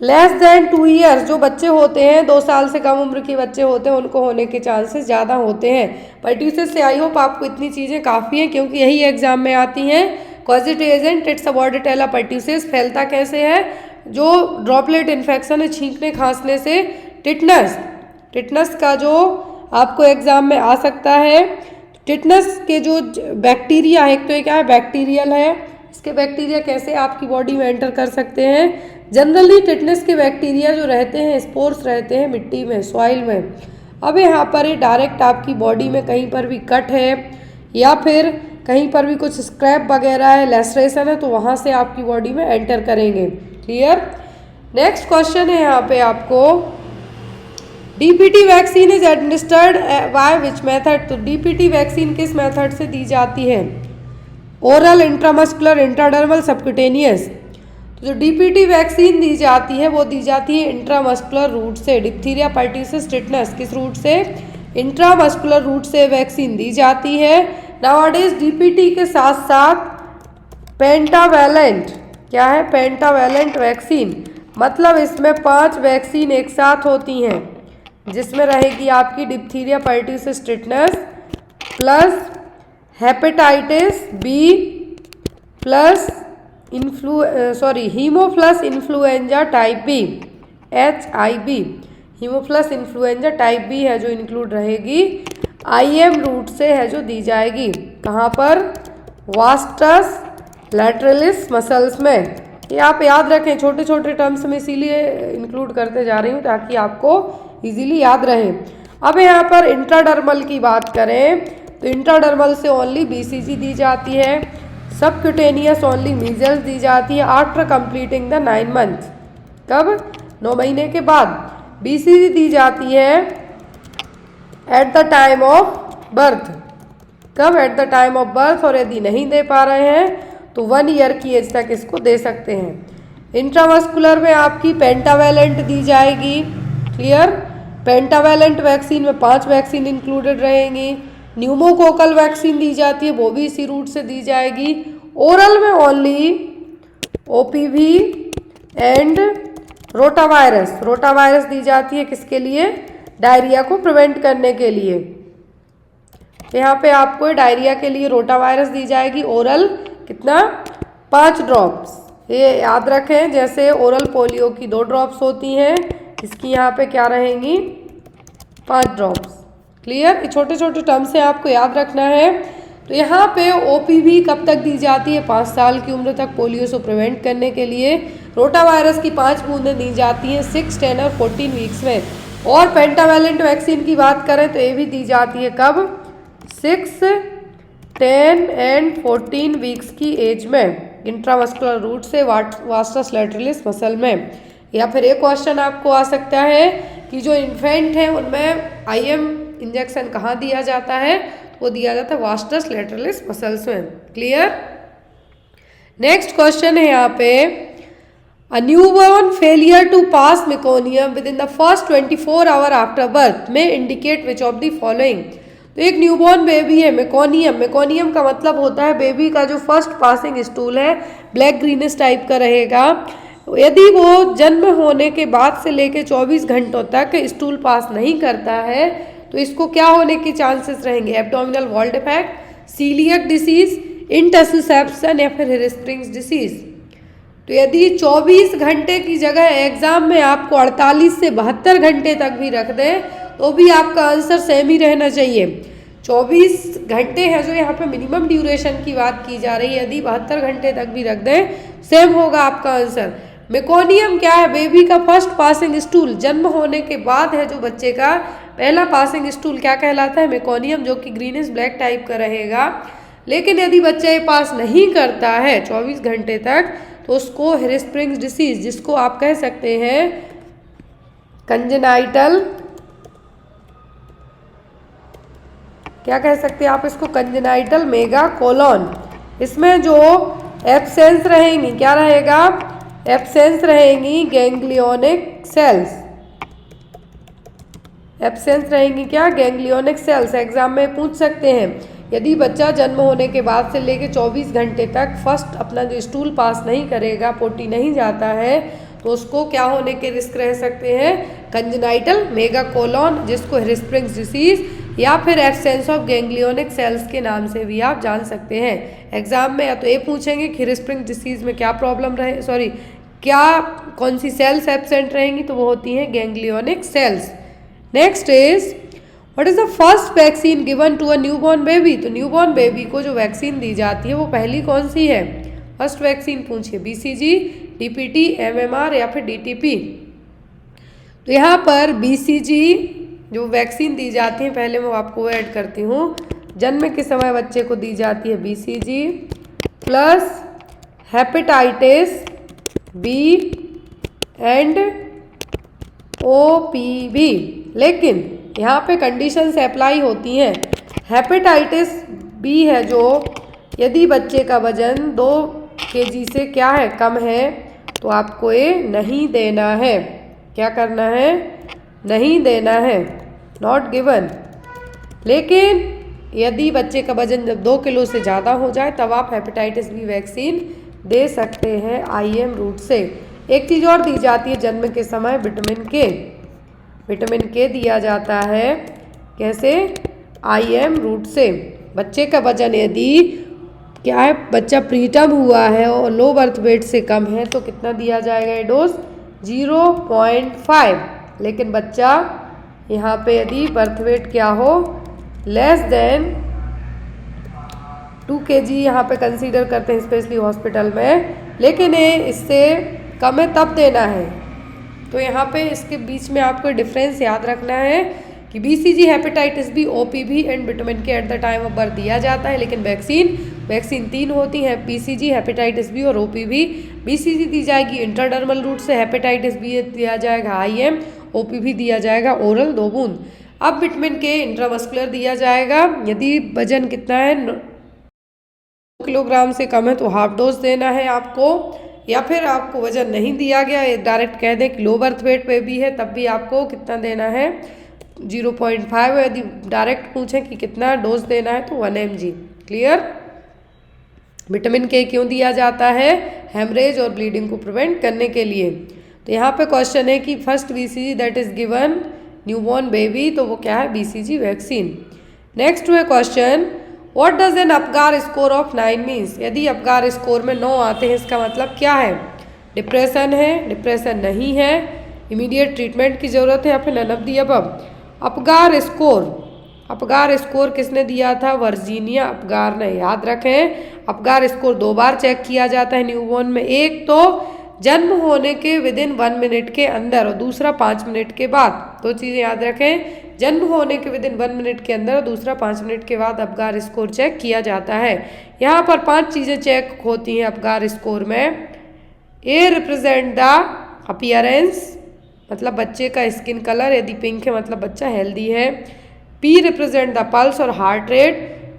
लेस देन 2 ईयर्स, जो बच्चे होते हैं 2 साल से कम उम्र के बच्चे होते हैं, उनको होने के चांसेस ज़्यादा होते हैं पर्ट्यूसिस से। आई होप आपको इतनी चीज़ें काफ़ी हैं, क्योंकि यही एग्जाम में आती हैं। Causative agent, it's a Bordetella pertussis. फैलता कैसे है, जो ड्रॉपलेट इन्फेक्शन है छींकने खांसने से। टिटनस, टिटनस का जो आपको एग्जाम में आ सकता है। टिटनस के जो बैक्टीरिया है, एक तो ये क्या है, बैक्टीरियल है, इसके बैक्टीरिया कैसे आपकी बॉडी में एंटर कर सकते हैं। जनरली टिटनस के बैक्टीरिया जो रहते हैं, स्पोर्स रहते हैं मिट्टी में, सॉइल में। अब यहाँ पर ये डायरेक्ट आपकी बॉडी में कहीं पर भी कट है या फिर कहीं पर भी कुछ स्क्रैप वगैरह है, लेसरेशन है, तो वहाँ से आपकी बॉडी में एंटर करेंगे। क्लियर। नेक्स्ट क्वेश्चन है यहाँ पे आपको, DPT vaccine is administered by which method. तो डीपीटी वैक्सीन किस मेथड से दी जाती है, ओरल, इंट्रामस्कुलर, इंट्राडर्मल, सबक्यूटेनियस। तो जो डीपीटी वैक्सीन दी जाती है वो दी जाती है इंट्रामस्कुलर रूट से। डिप्थीरिया, पर्ट्यूसिस, टिटनस किस रूट से, इंट्रामस्कुलर रूट से वैक्सीन दी जाती है। नाउअडेज डीपीटी के साथ साथ पेंटावैलेंट, क्या है, पेंटावैलेंट वैक्सीन, मतलब इसमें 5 वैक्सीन एक साथ होती हैं, जिसमें रहेगी आपकी diphtheria, pertussis, tetanus plus hepatitis B plus haemophilus influenza type B, HIV, haemophilus influenza type B है जो इंक्लूड रहेगी। IM रूट से है जो दी जाएगी, कहाँ पर, वास्टस लैटरलिस मसल्स में। ये आप याद रखें, छोटे छोटे टर्म्स में इसीलिए इंक्लूड करते जा रही हूँ ताकि आपको इजीली याद रहे। अब यहाँ पर इंट्राडर्मल की बात करें तो इंट्राडर्मल से ओनली बीसीजी दी जाती है, सबक्यूटेनियस ओनली मीजल्स दी जाती है आफ्टर कंप्लीटिंग द 9 मंथ। कब? 9 महीने के बाद। बीसीजी दी जाती है at the time of birth. कब? At the time of birth. और यदि नहीं दे पा रहे हैं तो 1 ईयर की एज तक इसको दे सकते हैं। इंट्रामस्कुलर में आपकी पेंटावैलेंट दी जाएगी। क्लियर? पेंटावैलेंट वैक्सीन में 5 वैक्सीन इंक्लूडेड रहेंगी। न्यूमोकोकल वैक्सीन दी जाती है, वो भी इसी रूट से दी जाएगी। ओरल में only OPV and rotavirus. Rotavirus दी जाती है किसके लिए? डायरिया को प्रिवेंट करने के लिए। यहाँ पे आपको डायरिया के लिए रोटावायरस दी जाएगी। ओरल कितना? 5 ड्रॉप्स। ये याद रखें, जैसे ओरल पोलियो की 2 ड्रॉप्स होती हैं, इसकी यहाँ पे क्या रहेंगी? 5 ड्रॉप्स। क्लियर? ये छोटे छोटे टर्म्स से आपको याद रखना है। तो यहाँ पे ओपीवी कब तक दी जाती है? 5 साल की उम्र तक पोलियो से प्रिवेंट करने के लिए। रोटावायरस की 5 बूंदें दी जाती हैं 6, 10 और 14 वीक्स में। और पेंटावैलेंट वैक्सीन की बात करें तो ये भी दी जाती है कब? 6, 10 एंड 14 वीक्स की एज में, इंट्रामस्कुलर रूट से वास्टस लैटरलिस मसल में। या फिर एक क्वेश्चन आपको आ सकता है कि जो इन्फेंट हैं उनमें आईएम इंजेक्शन कहाँ दिया जाता है? वो दिया जाता है वास्टस लैटरलिस मसल्स में। क्लियर? नेक्स्ट क्वेश्चन है यहाँ पे, a newborn failure to pass meconium within the first 24 hour after birth में indicate which of the following. तो एक न्यूबॉर्न बेबी है, मेकोनियम। मेकोनियम का मतलब होता है बेबी का जो फर्स्ट पासिंग स्टूल है ब्लैक ग्रीनिश टाइप का रहेगा। यदि वो जन्म होने के बाद से लेकर 24 घंटों तक स्टूल पास नहीं करता है तो इसको क्या होने के चांसेस रहेंगे? Abdominal wall defect, coeliac disease, interception या फिर हिरस्प्रिंग्स डिसीज। तो यदि 24 घंटे की जगह एग्जाम में आपको 48 से 72 घंटे तक भी रख दें तो भी आपका आंसर सेम ही रहना चाहिए। 24 घंटे है जो यहाँ पे मिनिमम ड्यूरेशन की बात की जा रही है, यदि 72 घंटे तक भी रख दें सेम होगा आपका आंसर। मेकोनियम क्या है? बेबी का फर्स्ट पासिंग स्टूल, जन्म होने के बाद है जो बच्चे का पहला पासिंग स्टूल क्या कहलाता है? मेकोनियम, जो कि ग्रीनिश ब्लैक टाइप का रहेगा। लेकिन यदि बच्चा ये पास नहीं करता है 24 घंटे तक तो उसको हिरस्प्रिंग्स डिसीज, जिसको आप कह सकते हैं कंजेनाइटल, क्या कह सकते हैं आप इसको? Congenital mega colon. इसमें जो एब्सेंस रहेंगी, क्या रहेगा? एब्सेंस रहेंगी गैंग्लियोनिक सेल्स। एब्सेंस रहेंगी क्या? Ganglionic sales. एग्जाम में पूछ सकते हैं, यदि बच्चा जन्म होने के बाद से लेकर 24 घंटे तक फर्स्ट अपना जो स्टूल पास नहीं करेगा, पोटी नहीं जाता है, तो उसको क्या होने के रिस्क रह सकते हैं? कंजेनाइटल मेगा कोलोन, जिसको हिरस्प्रिंग्स डिसीज या फिर एब्सेंस ऑफ गैंग्लियोनिक सेल्स के नाम से भी आप जान सकते हैं। एग्जाम में या तो ये पूछेंगे कि हिरस्प्रिंग्स डिसीज में क्या प्रॉब्लम रहे, सॉरी क्या कौन सी सेल्स एब्सेंट रहेंगी, तो वो होती हैं ganglionic cells. Next is what is the first vaccine given to a newborn baby. तो न्यूबॉर्न बेबी को जो वैक्सीन दी जाती है वो पहली कौन सी है? फर्स्ट वैक्सीन पूछिए, बीसीजी, डीपीटी, एमएमआर या फिर डीटीपी। तो यहाँ पर बीसीजी जो वैक्सीन दी जाती है, पहले मैं आपको ऐड करती हूँ। जन्म के समय बच्चे को दी जाती है BCG plus hepatitis B and OPV. लेकिन यहाँ पे कंडीशंस अप्लाई होती हैं। हेपेटाइटिस बी है जो, यदि बच्चे का वजन 2 kg से क्या है? कम है, तो आपको ये नहीं देना है। क्या करना है? नहीं देना है, नॉट गिवन। लेकिन यदि बच्चे का वजन जब 2 किलो से ज़्यादा हो जाए तब आप हेपेटाइटिस बी वैक्सीन दे सकते हैं आईएम रूट से। एक चीज़ और दी जाती है जन्म के समय, विटामिन के। विटामिन के दिया जाता है कैसे? आईएम रूट से। बच्चे का वजन यदि क्या है, बच्चा प्रीटर्म हुआ है और लो बर्थ वेट से कम है तो कितना दिया जाएगा ये डोज? 0.5। लेकिन बच्चा यहाँ पे यदि बर्थ वेट क्या हो? लेस देन 2 kg यहाँ पे कंसीडर करते हैं स्पेशली हॉस्पिटल में, लेकिन ये इससे कम है तब देना है। तो यहाँ पे इसके बीच में आपको डिफरेंस याद रखना है कि BCG, hepatitis B, OPV and vitamin K at the time of birth दिया जाता है, लेकिन वैक्सीन 3 होती हैं, PCG, हेपेटाइटिस बी और OPV। BCG दी जाएगी इंट्राडर्मल रूट से, हेपेटाइटिस बी दिया जाएगा IM, OPV दिया जाएगा ओरल 2 बूंद। अब विटामिन के इंट्रामस्कुलर दिया जाएगा, यदि वजन कितना है 2 किलोग्राम से कम है तो हाफ डोज देना है आपको, या फिर आपको वजन नहीं दिया गया, डायरेक्ट कह दें कि लो बर्थ वेट पे भी है तब भी आपको कितना देना है 0.5। यदि डायरेक्ट पूछें कि कितना डोज देना है तो 1 mg। क्लियर। विटामिन के क्यों दिया जाता है? हेमरेज और ब्लीडिंग को प्रिवेंट करने के लिए। तो यहाँ पे क्वेश्चन है कि first BCG that is given newborn baby, तो वो क्या है? BCG vaccine. नेक्स्ट है question, what does N Apgar score of 9 means? यदि अपगार स्कोर में 9 आते हैं इसका मतलब क्या है? डिप्रेशन है, डिप्रेशन नहीं है, इमीडिएट ट्रीटमेंट की ज़रूरत है, या फिर none of the above. Apgar score किसने दिया था? वर्जीनिया अपगार ने। याद रखें अपगार स्कोर 2 बार चेक किया जाता है न्यूबॉर्न में, एक तो जन्म होने के विदिन 1 मिनट के अंदर और दूसरा 5 मिनट के बाद। 2 चीज़ें याद रखें, जन्म होने के विदिन 1 मिनट के अंदर और दूसरा 5 मिनट के बाद अपगार स्कोर चेक किया जाता है। यहाँ पर 5 चीज़ें चेक होती हैं अपगार स्कोर में। ए रिप्रेजेंट द अपीयरेंस, मतलब बच्चे का स्किन कलर, यदि पिंक है मतलब बच्चा हेल्दी है। पी रिप्रेजेंट द पल्स और हार्ट रेट।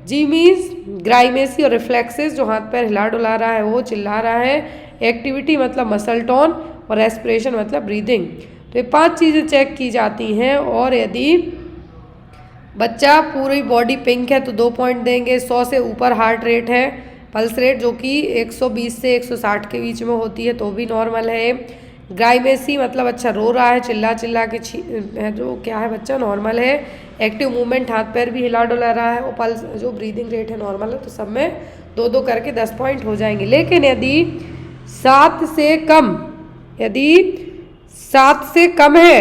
जी मीन्स ग्राइमेसी और रिफ्लेक्सेस, जो हाथ पैर हिला डुला रहा है वो चिल्ला रहा है। एक्टिविटी मतलब मसल टोन, और एस्पिरेशन मतलब ब्रीदिंग। तो ये 5 चीज़ें चेक की जाती हैं, और यदि बच्चा पूरी बॉडी पिंक है तो 2 पॉइंट देंगे। 100 से ऊपर हार्ट रेट है, पल्स रेट जो कि 120 से 160 के बीच में होती है तो भी नॉर्मल है। ग्राइमेसी मतलब अच्छा रो रहा है, चिल्ला चिल्ला के है जो क्या है बच्चा, नॉर्मल है। एक्टिव मूवमेंट, हाथ पैर भी हिला डुला रहा है, और पल्स जो ब्रीदिंग रेट है नॉर्मल है। तो सब में 2-2 करके 10 पॉइंट हो जाएंगे। लेकिन यदि 7 से कम है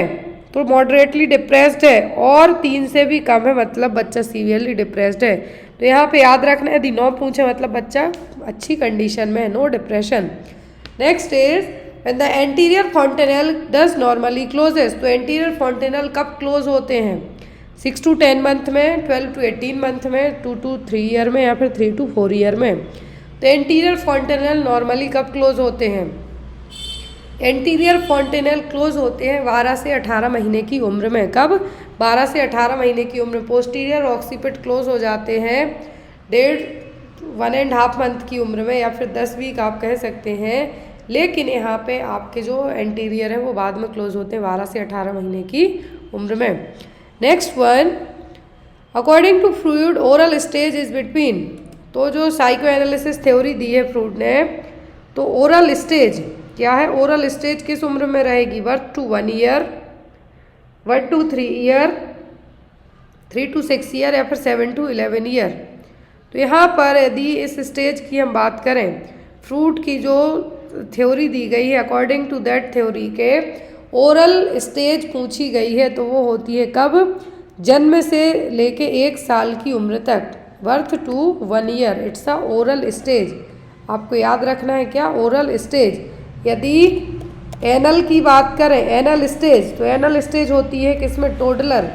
तो मॉडरेटली डिप्रेस्ड है, और 3 से भी कम है मतलब बच्चा सीवियरली डिप्रेस्ड है। तो यहाँ पे याद रखना, यदि 9 पूछे मतलब बच्चा अच्छी कंडीशन में है, no depression. Next is when the anterior fontanelle does normally closes. तो एंटीरियर फॉन्टेनल कब क्लोज होते हैं? 6 to 10 मंथ में, 12 to 18 मंथ में, 2 to 3 ईयर में, या फिर 3 to 4 ईयर में। तो एंटीरियर फॉन्टेनल नॉर्मली कब क्लोज होते हैं? एंटीरियर फॉन्टेनल क्लोज होते हैं 12 से 18 महीने की उम्र में। कब? 12 से 18 महीने की उम्र में। पोस्टीरियर ऑक्सीपिट क्लोज हो जाते हैं 1.5 मंथ की उम्र में, या फिर 10 वीक आप कह सकते हैं। लेकिन यहाँ पे आपके जो एंटीरियर है वो बाद में क्लोज होते हैं 12 से 18 महीने की उम्र में। Next one, according to Freud oral stage is between. तो जो साइको एनालिसिस थ्योरी दी है फ्रूड ने, तो ओरल स्टेज क्या है? ओरल स्टेज किस उम्र में रहेगी? 1 to 1 year, 1 to 3 year, 3 to 6 year, या फिर 7 to 11 ईयर। तो यहाँ पर यदि इस स्टेज की हम बात करें, फ्रूट की जो थ्योरी दी गई है, अकॉर्डिंग टू दैट थ्योरी के ओरल स्टेज पूछी गई है तो वो होती है कब? जन्म से लेके 1 साल की उम्र तक, birth to 1 year, it's a oral stage. आपको याद रखना है क्या? Oral stage. यदि एनल की बात करें, एनल स्टेज, तो एनल स्टेज होती है किसमें? Toddler,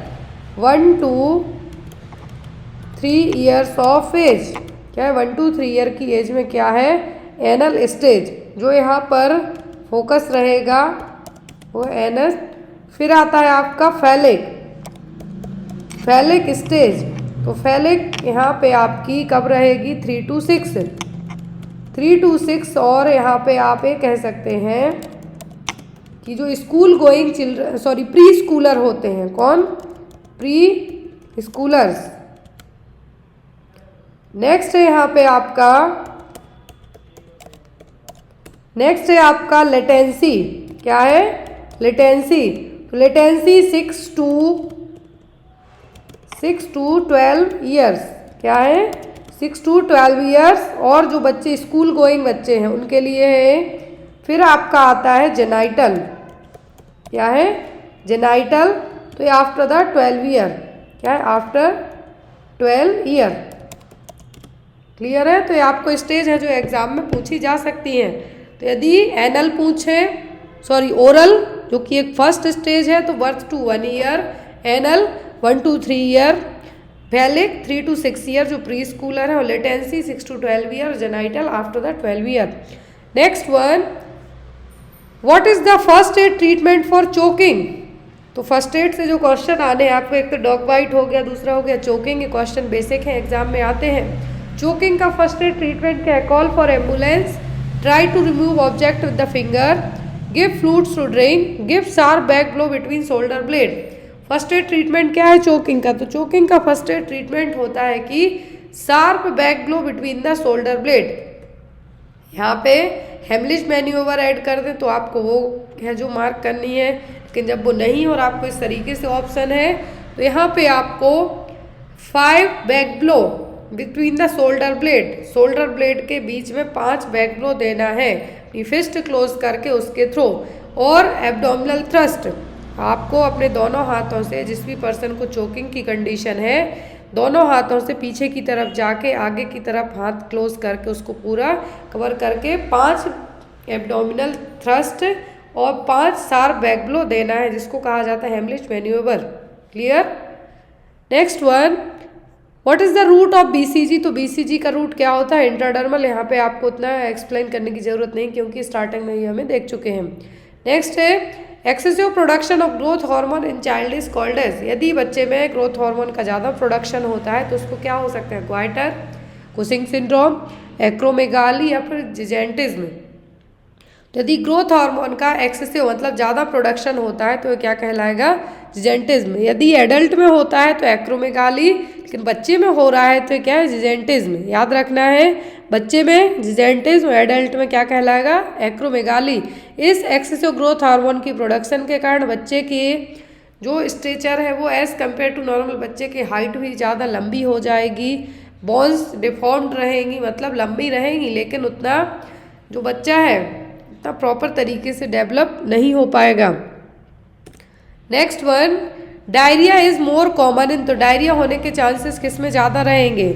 1 to 3 years of age. क्या है? 1 to 3 ईयर की एज में क्या है? Anal stage. जो यहाँ पर फोकस रहेगा वो एनस। फिर आता है आपका फैलिक स्टेज। तो फैलिक यहाँ पे आपकी कब रहेगी? 3 to 6। और यहाँ पे आप ये कह सकते हैं कि जो school going children, sorry pre Schuler होते हैं, कौन? Pre schoolers. नेक्स्ट है यहाँ पे आपका लेटेंसी। क्या है? लेटेंसी। तो लेटेंसी 6 to 12 ईयर्स। क्या है? 6 to 12 ईयर्स। और जो बच्चे स्कूल गोइंग बच्चे हैं उनके लिए है। फिर आपका आता है जेनाइटल। क्या है? जेनाइटल। तो ये आफ्टर द 12 ईयर। क्या है? After 12 year. क्लियर है? तो ये आपको स्टेज है जो एग्जाम में पूछी जा सकती हैं। तो यदि एनल पूछे, सॉरी ओरल जो कि एक फर्स्ट स्टेज है तो birth to 1 year, anal 1 to 3 year, phallic 3 to 6 year जो प्री स्कूलर है, और latency 6 to 12 year, genital after the 12 year. Next one, what is the first aid treatment for choking? तो फर्स्ट एड से जो क्वेश्चन आने हैं आपको, एक तो डॉग बाइट हो गया, दूसरा हो गया चोकिंग। ये क्वेश्चन बेसिक है, एग्जाम में आते हैं। चोकिंग का फर्स्ट एड ट्रीटमेंट क्या है? Call for ambulance, try to remove object with the finger, give fluids to drink, give sharp back blow between shoulder blade. First aid treatment क्या है चोकिंग का? तो चोकिंग का फर्स्ट एड ट्रीटमेंट होता है कि sharp back blow between the shoulder blade. यहाँ पे हेमलिश मैन्यूवर ऐड कर दें तो आपको वो है जो मार्क करनी है, लेकिन जब वो नहीं और आपको इस तरीके से ऑप्शन है तो यहाँ पे आपको 5 back blow between the shoulder blade, shoulder blade के बीच में 5 बैक ब्लो देना है फिस्ट क्लोज करके उसके थ्रू। और एब्डोमिनल थ्रस्ट आपको अपने दोनों हाथों से, जिस भी पर्सन को चोकिंग की कंडीशन है, दोनों हाथों से पीछे की तरफ जाके आगे की तरफ हाथ क्लोज करके उसको पूरा कवर करके 5 एब्डोमिनल थ्रस्ट और 5 शार्प बैक ब्लो देना है, जिसको कहा जाता है Heimlich manoeuvre. Clear? Next one, what is the route of BCG? तो बीसीजी का रूट क्या होता है? इंट्राडर्मल। यहाँ पे आपको उतना एक्सप्लेन करने की जरूरत नहीं क्योंकि स्टार्टिंग में ही हमें देख चुके हैं। नेक्स्ट है excessive production of growth hormone in child is called as. यदि बच्चे में ग्रोथ हार्मोन का ज़्यादा प्रोडक्शन होता है तो उसको क्या हो सकता है? ग्वाइटर, कुशिंग सिंड्रोम, एक्रोमेगाली या फिर जिजेंटिज्म। यदि ग्रोथ हार्मोन का एक्सेसिव मतलब ज़्यादा प्रोडक्शन होता है तो क्या कहलाएगा? जिजेंटिज्म। यदि एडल्ट में होता है तो एक्रोमेगाली, लेकिन बच्चे में हो रहा है तो क्या है? जिजेंटिज्म। याद रखना है, बच्चे में जिजेंटिज्म, एडल्ट में क्या कहलाएगा? एक्रोमेगाली। इस एक्सेसिव ग्रोथ हार्मोन की प्रोडक्शन के कारण बच्चे की जो स्ट्रेचर है वो एज कम्पेयर टू नॉर्मल, बच्चे की हाइट भी ज़्यादा लंबी हो जाएगी, बोन्स डिफॉर्म्ड रहेंगी मतलब लंबी रहेंगी, लेकिन उतना जो बच्चा है उतना प्रॉपर तरीके से डेवलप नहीं हो पाएगा। Next one, diarrhoea is more common in. तो डायरिया होने के चांसेस किस में ज़्यादा रहेंगे?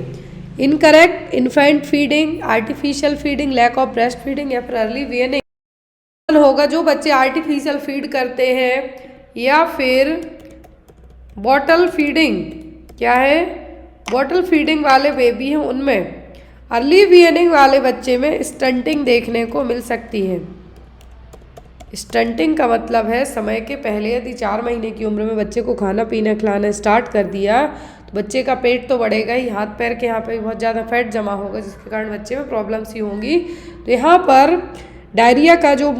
Incorrect infant feeding, artificial feeding, lack of breast feeding या फिर अर्ली वीनिंग होगा। जो बच्चे आर्टिफिशियल फीड करते हैं या फिर बॉटल फीडिंग, क्या है? बॉटल फीडिंग वाले बेबी हैं उनमें, अर्ली वीनिंग वाले बच्चे में स्टंटिंग देखने को मिल सकती है। स्टंटिंग का मतलब है समय के पहले यदि 4 महीने की उम्र में बच्चे को खाना पीना खिलाना स्टार्ट कर दिया तो बच्चे का पेट तो बढ़ेगा ही, हाथ पैर के यहाँ पे बहुत ज़्यादा फैट जमा होगा जिसके कारण बच्चे में प्रॉब्लम्स ही होंगी। तो यहाँ पर डायरिया का जो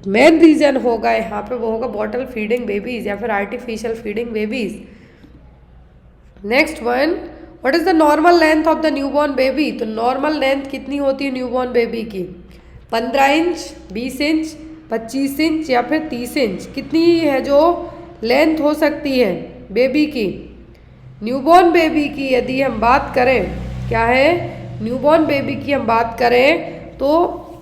मेन रीज़न होगा यहाँ पे वो होगा बॉटल फीडिंग बेबीज़ या फिर artificial feeding babies. Next one, what is the normal length of the newborn baby? तो नॉर्मल लेंथ कितनी होती है न्यूबॉर्न बेबी की? 15 इंच, 20 इंच, 25 इंच या फिर 30 इंच? कितनी है जो लेंथ हो सकती है बेबी की? न्यूबॉर्न बेबी की यदि हम बात करें, क्या है? न्यूबॉर्न बेबी की हम बात करें तो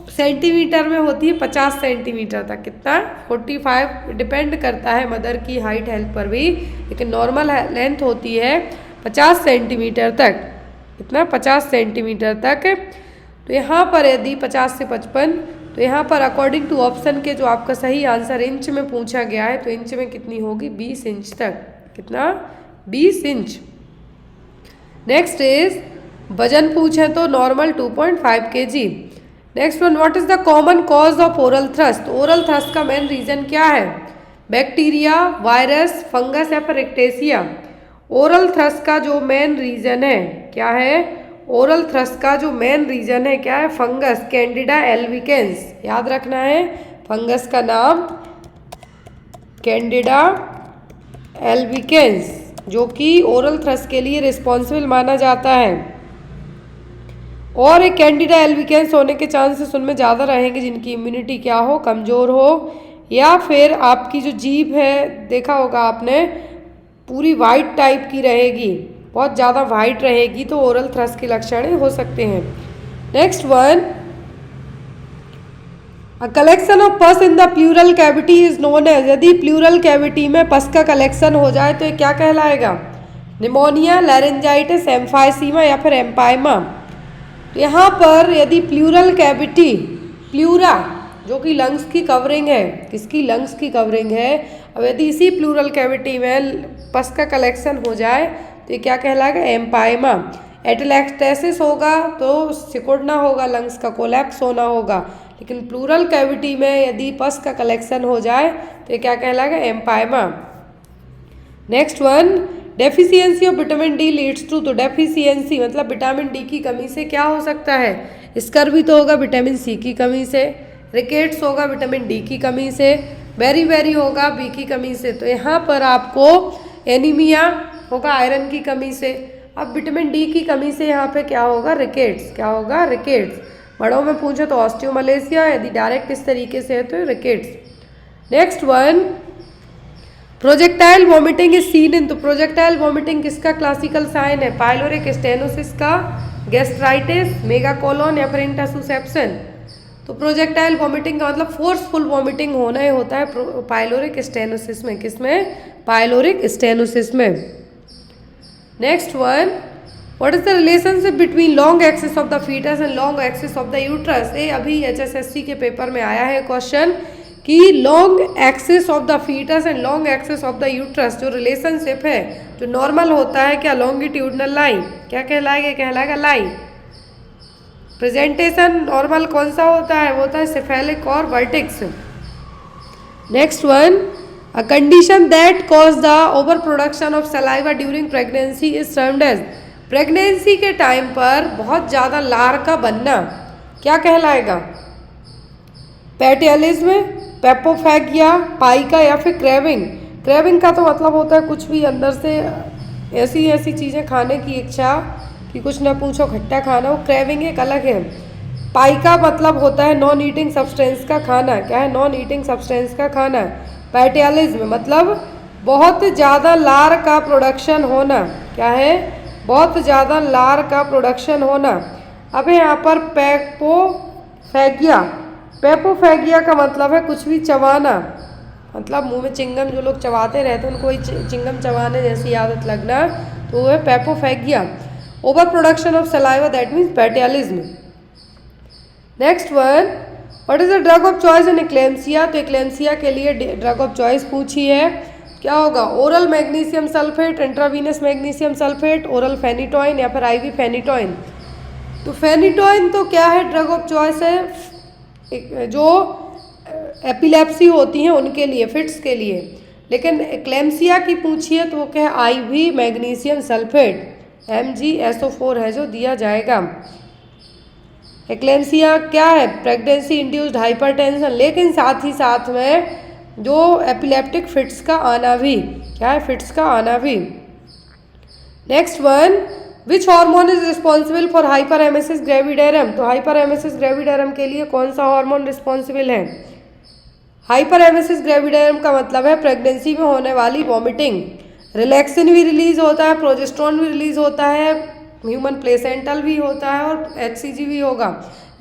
सेंटीमीटर में होती है 50 सेंटीमीटर तक। कितना? 45, डिपेंड करता है मदर की हाइट हेल्थ पर भी, लेकिन नॉर्मल लेंथ होती है 50 सेंटीमीटर तक। कितना? 50 सेंटीमीटर तक। तो यहाँ पर यदि 50 से 55, तो यहाँ पर अकॉर्डिंग टू ऑप्शन के जो आपका सही आंसर इंच में पूछा गया है तो इंच में कितनी होगी? 20 इंच तक। कितना? 20 इंच। नेक्स्ट इज वजन पूछे तो normal 2.5 kg। Next one, what is the common cause of oral thrust? Oral thrust का मेन रीजन क्या है? बैक्टीरिया, वायरस, फंगस या फिर एक्टेसिया? ओरल थ्रस्ट का जो मेन रीजन है क्या है? ओरल थ्रस्ट का जो मेन रीजन है क्या है? Fungus, Candida albicans. याद रखना है, फंगस का नाम कैंडिडा एल्बिकेंस, जो कि ओरल थ्रस्ट के लिए रिस्पॉन्सिबल माना जाता है। और एक कैंडिडा एल्बिकेंस होने के चांसेस उनमें ज़्यादा रहेंगे जिनकी इम्यूनिटी क्या हो? कमज़ोर हो, या फिर आपकी जो जीभ है, देखा होगा आपने, पूरी वाइट टाइप की रहेगी, बहुत ज़्यादा वाइट रहेगी, तो ओरल थ्रस्ट के लक्षण हो सकते हैं। Next one, a collection of pus in the pleural cavity is known as. यदि प्लूरल कैविटी में पस का कलेक्शन हो जाए तो ये क्या कहलाएगा? निमोनिया, लैरेंजाइटिस, एम्फाइसीमा या फिर एम्पाइमा? तो यहाँ पर यदि प्लूरल कैविटी, प्लूरा जो कि लंग्स की कवरिंग है, किसकी, लंग्स की कवरिंग है, अब यदि इसी प्लूरल कैविटी में पस का कलेक्शन हो जाए तो ये क्या कहलाएगा, एम्पाइमा। एटेलेक्टेसिस होगा तो सिकुड़ना होगा, लंग्स का कोलैप्स होना होगा, लेकिन प्लूरल कैविटी में यदि पस का कलेक्शन हो जाए तो ये क्या कहलाएगा, empyema. Next one, deficiency of vitamin D leads to, तो डेफिशिएंसी मतलब विटामिन डी की कमी से क्या हो सकता है, स्कर्वी तो होगा विटामिन सी की कमी से, रिकेट्स होगा विटामिन डी की कमी से, बेरी होगा बी की कमी से। तो यहाँ पर आपको एनीमिया होगा आयरन की कमी से। अब विटामिन डी की कमी से यहाँ पे क्या होगा, रिकेट्स, क्या होगा, रिकेट्स। बड़ों में पूछे तो ऑस्टियोमलेशिया, यदि डायरेक्ट इस तरीके से है तो rickets. Next one, projectile vomiting is seen in, तो प्रोजेक्टाइल वॉमिटिंग किसका क्लासिकल साइन है, पाइलोरिक स्टेनोसिस का, गैस्ट्राइटिस, मेगाकोलोन या फिर इंटरसुसेप्शन। तो प्रोजेक्टाइल वॉमिटिंग का मतलब फोर्सफुल वॉमिटिंग होना ही होता है पाइलोरिक स्टेनोसिस में, किसमें, पाइलोरिक स्टेनोसिस में। Next one, what is the relationship between long axis of the foetus and long axis of the uterus. ये अभी HSSC के पेपर में आया है क्वेश्चन कि long axis of the foetus and long axis of the uterus जो रिलेशनशिप है, जो नॉर्मल होता है क्या, लॉन्गिट्यूडनल लाइन, क्या कहलाएगा, कहलाएगा लाइन। प्रेजेंटेशन नॉर्मल कौन सा होता है, वो होता है सेफेलिक और vertex. Next one, a condition that cause the over production of saliva during pregnancy is termed as, pregnancy के टाइम पर बहुत ज़्यादा लार का बनना क्या कहलाएगा, पैटियलिज्म, पेपोफैगिया, पाइका या फिर क्रेविंग। क्रेविंग का तो मतलब होता है कुछ भी अंदर से ऐसी ऐसी चीज़ें खाने की इच्छा कि कुछ ना पूछो खट्टा खाना, वो क्रेविंग एक अलग है। पाइका मतलब होता है नॉन ईटिंग सब्सटेंस का खाना, क्या है, नॉन ईटिंग सब्सटेंस का खाना। पैटियलिज्म मतलब बहुत ज़्यादा लार का प्रोडक्शन होना, क्या है, बहुत ज़्यादा लार का प्रोडक्शन होना। अब यहाँ पर पेपोफैगिया, पेपोफैगिया का मतलब है कुछ भी चबाना, मतलब मुंह में चिंगम जो लोग चबाते रहते हैं उनको वही चिंगम चबाने जैसी आदत लगना, तो वो है पेपोफैगिया। Over production of saliva that means ptyalism. Next one, what is the drug of choice in eclampsia, तो एक्लेम्सिया के लिए ड्रग ऑफ चॉइस पूछी है, क्या होगा, oral magnesium sulphate, intravenous magnesium sulphate, oral phenytoin या फिर IV फेनिटोइन। तो फेनिटोइन तो क्या है, ड्रग ऑफ चॉइस है जो एपिलेप्सी होती हैं उनके लिए, फिट्स के लिए, लेकिन एक्लेम्सिया की पूछिए तो वो क्या है, IV मैग्नीशियम सल्फेट MgSO4 है जो दिया जाएगा। एक्लेम्सिया क्या है, प्रेगनेंसी इंड्यूस्ड हाइपरटेंशन, लेकिन साथ ही साथ में जो एपिलेप्टिक फिट्स का आना भी, क्या है, फिट्स का आना भी। Next one, which hormone is responsible for hyperemesis gravidarum, तो हाइपरएमेसिस ग्रेविडेरम के लिए कौन सा हार्मोन रिस्पॉन्सिबल है, हाइपरएमेसिस ग्रेविडेरम का मतलब है प्रेगनेंसी में होने वाली वॉमिटिंग। रिलैक्सिन भी रिलीज होता है, प्रोजेस्ट्रॉन भी रिलीज होता है, ह्यूमन प्लेसेंटल भी होता है और HCG भी होगा,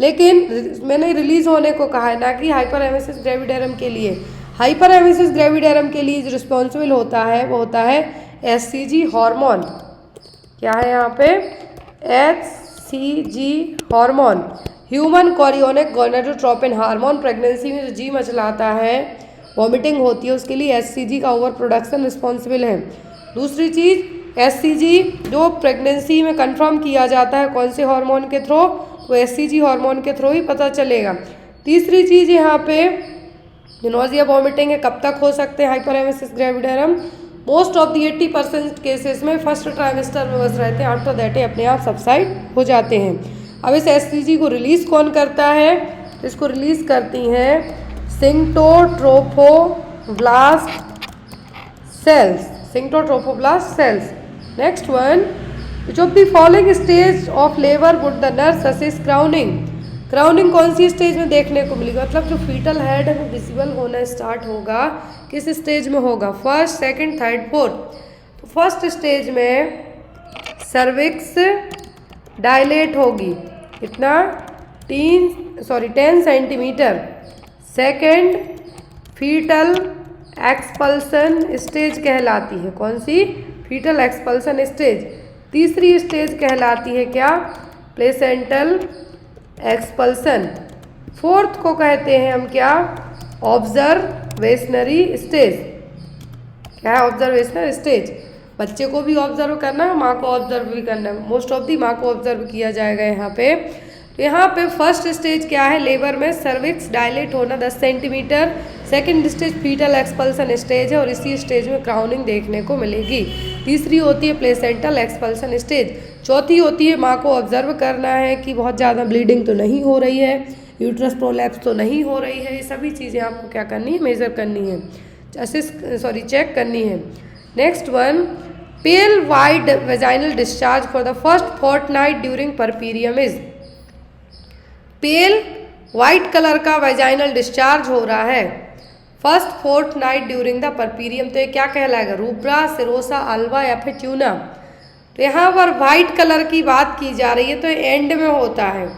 लेकिन मैंने रिलीज होने को कहा है ना कि हाइपरएमेसिस ग्रेविडेरम के लिए। हाइपरएमेसिस ग्रेविडेरम के लिए जो रिस्पॉन्सिबल होता है वो होता है HCG हार्मोन, क्या है यहाँ पे, HCG hormone, human chorionic gonadotropin hormone. Pregnancy में जो जी मचलाता है, वॉमिटिंग होती है, उसके लिए HCG का ओवर प्रोडक्शन रिस्पॉन्सिबल है। दूसरी चीज़, HCG जो प्रेगनेंसी में कंफर्म किया जाता है कौन से हार्मोन के थ्रू, तो HCG हार्मोन के थ्रू ही पता चलेगा। तीसरी चीज़ यहाँ पे नोजिया वॉमिटिंग है, कब तक हो सकते हैं hyperemesis gravidarum, most of the 80% cases में फर्स्ट ट्राइमेस्टर में बस रहते हैं, आफ्टर दैट अपने आप सबसाइड हो जाते हैं। अब इस HCG को रिलीज़ कौन करता है, इसको रिलीज़ करती हैं syncytiotrophoblast cells, syncytiotrophoblast cells. Next one, which of the following stage of labour would the nurse assist crowning, crowning कौन सी स्टेज में देखने को मिलेगा, मतलब जो फीटल हेड है वो विजिबल होना स्टार्ट होगा किस स्टेज में होगा, फर्स्ट, सेकंड, थर्ड, फोर्थ। तो फर्स्ट स्टेज में सर्विक्स डायलेट होगी, कितना, 10 centimetre. Second, foetal expulsion stage कहलाती है, कौन सी, फीटल एक्सपल्सन स्टेज। तीसरी स्टेज कहलाती है क्या, प्लेसेंटल एक्सपल्सन। फोर्थ को कहते हैं हम क्या, ऑब्जर्वेशनरी स्टेज। क्या है ऑब्जर्वेशनल स्टेज, बच्चे को भी ऑब्जर्व करना है, माँ को ऑब्जर्व भी करना है, मोस्ट ऑफ दी माँ को ऑब्जर्व किया जाएगा यहाँ पे। तो यहाँ पे फर्स्ट स्टेज क्या है, लेबर में सर्विक्स डायलेट होना 10 centimetre. Second stage foetal expulsion stage है और इसी स्टेज में क्राउनिंग देखने को मिलेगी। तीसरी होती है प्लेसेंटल एक्सपल्सन स्टेज। चौथी होती है माँ को ऑब्जर्व करना है कि बहुत ज़्यादा ब्लीडिंग तो नहीं हो रही है, यूट्रस प्रोलैप्स तो नहीं हो रही है, ये सभी चीज़ें आपको क्या करनी है, मेजर करनी है, चेक करनी है। Next one, pale white vaginal discharge for the first fortnight during puerperium is. Pale white colour का वेजाइनल डिस्चार्ज हो रहा है first fortnight during the puerperium, तो ये क्या कहलाएगा, रूब्रा, सिरोसा, अल्वा या फिर ट्यूना। तो यहाँ पर वाइट कलर की बात की जा रही है तो एंड में होता है।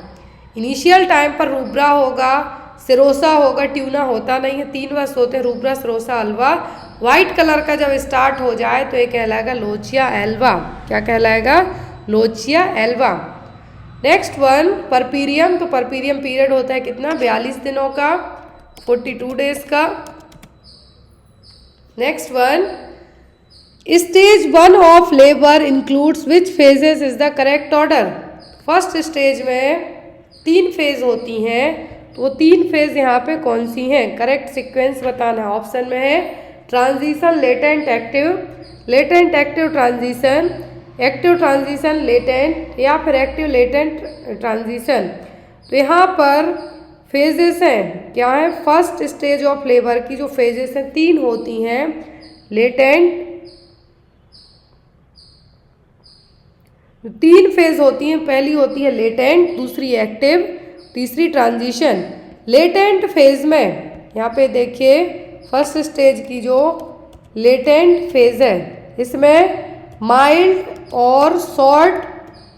इनिशियल टाइम पर रूब्रा होगा, सिरोसा होगा, ट्यूना होता नहीं है। 3 वर्ष होते हैं, rubra, serosa, Alva. White colour का जब स्टार्ट हो जाए तो ये कहलाएगा लोचिया एल्वा। क्या कहलाएगा, lochia alba. Next one, puerperium. तो परपीरियम पीरियड होता है कितना, 42 दिनों का, 42 डेज का। Next one, stage 1 of labour includes which phases is the correct order. First stage में 3 फेज होती हैं, तो वो 3 फेज यहाँ पे कौन सी हैं, करेक्ट सीक्वेंस बताना है। ऑप्शन में है transition, latent, active, latent active transition, active transition latent या फिर एक्टिव लेटेंट ट्रांजिशन। तो यहाँ पर फेजेस हैं, क्या है, फर्स्ट स्टेज ऑफ लेबर की जो फेजेस हैं 3 होती हैं, लेटेंट, 3 फेज होती हैं। पहली होती है लेटेंट, दूसरी एक्टिव, तीसरी ट्रांजिशन। लेटेंट फेज में यहाँ पे देखिए फर्स्ट स्टेज की जो लेटेंट फेज है, इसमें माइल्ड और शॉर्ट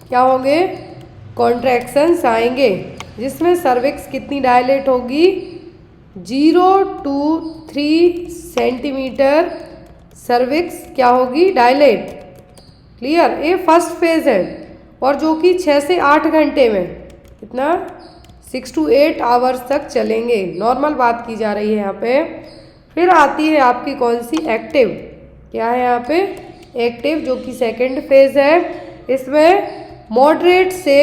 क्या होंगे, कॉन्ट्रैक्शंस आएंगे, जिसमें सर्विक्स कितनी डायलेट होगी, 0 to 3 सेंटीमीटर सर्विक्स क्या होगी, डायलेट। क्लियर, ये फर्स्ट फेज है और जो कि 6 से 8 घंटे में कितना, 6 to 8 आवर्स तक चलेंगे। नॉर्मल बात की जा रही है यहाँ पे। फिर आती है आपकी कौन सी, एक्टिव। क्या है यहाँ पे, एक्टिव, जो कि सेकंड फेज है। इसमें मॉडरेट से,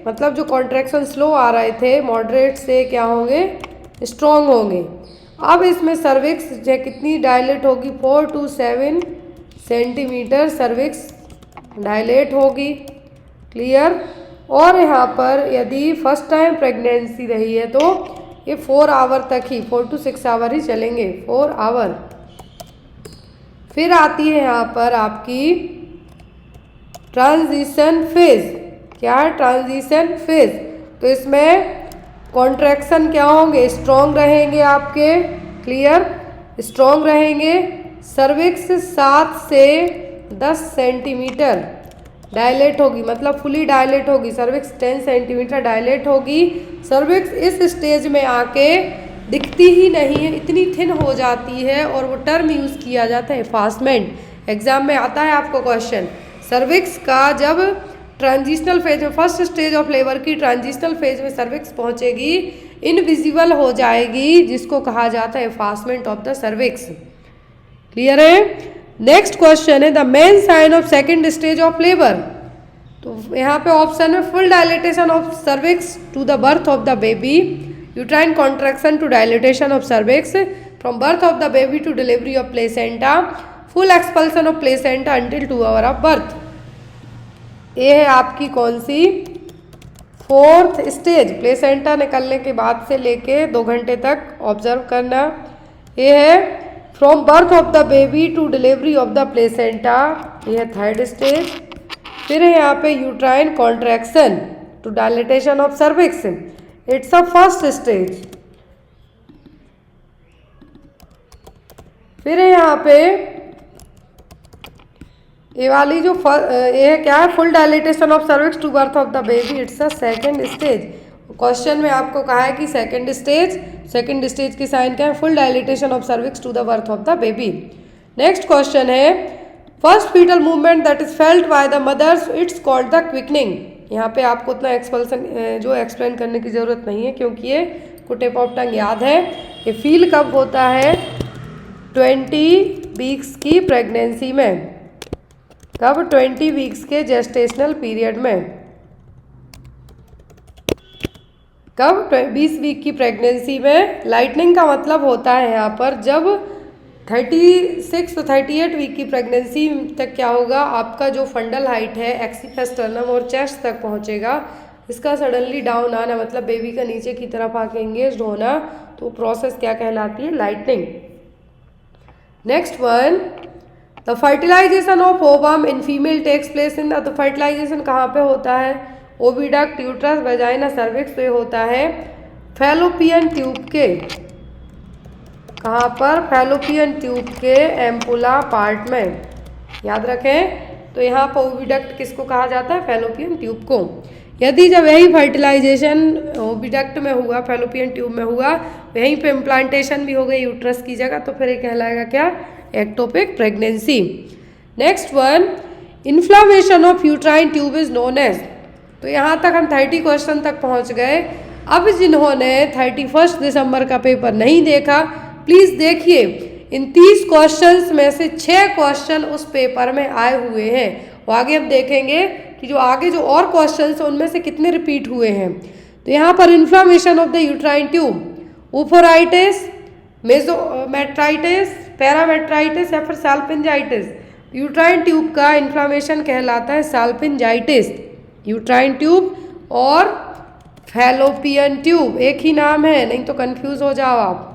मतलब जो कॉन्ट्रैक्शन स्लो आ रहे थे, मॉडरेट से क्या होंगे, स्ट्रॉन्ग होंगे। अब इसमें सर्विक्स जो कितनी डायलेट होगी, 4 to 7 सेंटीमीटर सर्विक्स डायलेट होगी। क्लियर। और यहाँ पर यदि फर्स्ट टाइम प्रेगनेंसी रही है तो ये 4 आवर तक ही, 4 to 6 आवर ही चलेंगे, 4 आवर। फिर आती है यहाँ पर आपकी ट्रांजिशन फेज। क्या है, ट्रांजिशन फेज। तो इसमें कॉन्ट्रैक्शन क्या होंगे, स्ट्रॉन्ग रहेंगे आपके। क्लियर, स्ट्रॉन्ग रहेंगे। सर्विक्स 7 से 10 सेंटीमीटर डायलेट होगी, मतलब फुली डायलेट होगी। सर्विक्स 10 सेंटीमीटर डायलेट होगी। सर्विक्स इस स्टेज में आके दिखती ही नहीं है, इतनी थिन हो जाती है और वो टर्म यूज़ किया जाता है एफास्टमेंट। एग्जाम में आता है आपको क्वेश्चन, सर्विक्स का जब ट्रांजिशनल फेज में, फर्स्ट स्टेज ऑफ लेबर की ट्रांजिशनल फेज में सर्विक्स पहुंचेगी, इनविजिबल हो जाएगी, जिसको कहा जाता है effacement of the cervix. Clear है। नेक्स्ट क्वेश्चन है the main sign of second stage of labour. तो यहाँ पे ऑप्शन है full dilatation of cervix to the birth of the baby, uterine contraction to dilatation of cervix, from birth of the baby to delivery of placenta, full expulsion of placenta until 2 hour of birth. ये है आपकी कौन सी, 4th स्टेज, प्लेसेंटा निकलने के बाद से लेके 2 घंटे तक ऑब्जर्व करना। ये है from birth of the baby to delivery of the placenta, ये है 3rd स्टेज। फिर है यहाँ पे uterine contraction to dilatation of cervix, it's a first stage. फिर है यहाँ पे ये वाली जो ये क्या है, full dilatation of cervix to birth of the baby, it's a 2nd stage. Question में आपको कहा है कि सेकंड स्टेज की साइन क्या है, full dilatation of cervix to the birth of the baby. Next question है first foetal movement that is felt by the mothers, it's called the quickening. यहाँ पे आपको उतना एक्सपल्सन जो एक्सप्लेन करने की ज़रूरत नहीं है, क्योंकि ये टिप ऑफ टंग याद है। ये फील कब होता है? 20 वीक्स की प्रेगनेंसी में। कब? 20 वीक्स के जेस्टेशनल पीरियड में। कब? 20 वीक की प्रेगनेंसी में। लाइटनिंग का मतलब होता है यहाँ पर जब 36 to 38 वीक की प्रेगनेंसी तक क्या होगा, आपका जो फंडल हाइट है एक्सीफेस्टर्नम और चेस्ट तक पहुँचेगा। इसका सडनली डाउन आना मतलब बेबी का नीचे की तरफ आके एंगेज होना, तो प्रोसेस क्या कहलाती है? Lightening. Next one, the fertilisation of ovum in female takes place in the fertilisation कहाँ पे होता है? ओविडक्ट, यूट्रस, वेजाइना, सर्विक्स पे होता है फैलोपियन ट्यूब के। कहाँ पर? फैलोपियन ट्यूब के एम्पुला पार्ट में। याद रखें। तो यहाँ पर ओविडक्ट किसको कहा जाता है? फैलोपियन ट्यूब को। यदि जब यही फर्टिलाइजेशन ओविडक्ट में हुआ, फैलोपियन ट्यूब में हुआ, यहीं पे इम्प्लांटेशन भी हो गई यूट्रस की जगह, तो फिर ये कहलाएगा क्या? Ectopic pregnancy. Next one, inflammation of uterine tube is known as. तो यहाँ तक हम 30 क्वेश्चन तक पहुँच गए। अब जिन्होंने 31 दिसंबर का पेपर नहीं देखा, प्लीज़ देखिए। इन 30 क्वेश्चंस में से 6 क्वेश्चन उस पेपर में आए हुए हैं, और आगे हम देखेंगे कि जो आगे जो और क्वेश्चंस हैं उनमें से कितने रिपीट हुए हैं। तो यहाँ पर inflammation of the uterine tube, oophoritis, mesometritis, parametritis या फिर साल्पिंजाइटिस। यूट्राइन ट्यूब का इन्फ्लामेशन कहलाता है साल्पिंजाइटिस। यूट्राइन ट्यूब और फैलोपियन ट्यूब एक ही नाम है, नहीं तो कंफ्यूज हो जाओ आप।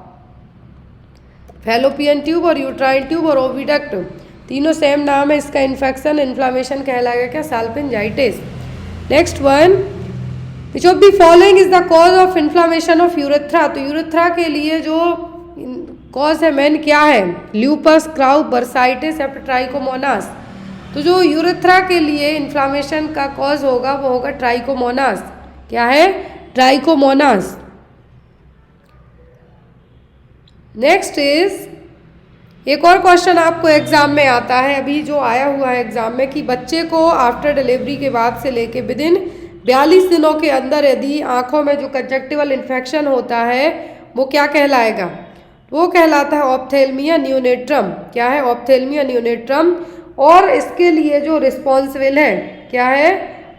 फैलोपियन ट्यूब और यूट्राइन ट्यूब और ओविडक्ट तीनों सेम नाम है। इसका इन्फेक्शन इन्फ्लामेशन कहलाएगा क्या? Salpingitis. Next one, which of the following is the cause of inflammation of urethra. तो यूरेथ्रा के लिए जो कॉज है मेन क्या है? ल्यूपस, क्राउ, बर्साइटिस या फिर ट्राइकोमोनास। तो जो यूरेथ्रा के लिए इन्फ्लामेशन का कॉज होगा वो होगा ट्राइकोमोनास। क्या है? ट्राइकोमोनास। नेक्स्ट इज, एक और क्वेश्चन आपको एग्जाम में आता है, अभी जो आया हुआ है एग्जाम में, कि बच्चे को आफ्टर डिलीवरी के बाद से लेके विदिन 42 दिनों के अंदर यदि आंखों में जो कंजक्टिवल इन्फेक्शन होता है वो क्या कहलाएगा? वो कहलाता है ऑप्थेल्मिया नियोनेट्रम। क्या है? ऑप्थेल्मिया नियोनेट्रम। और इसके लिए जो रिस्पॉन्सिबल है क्या है?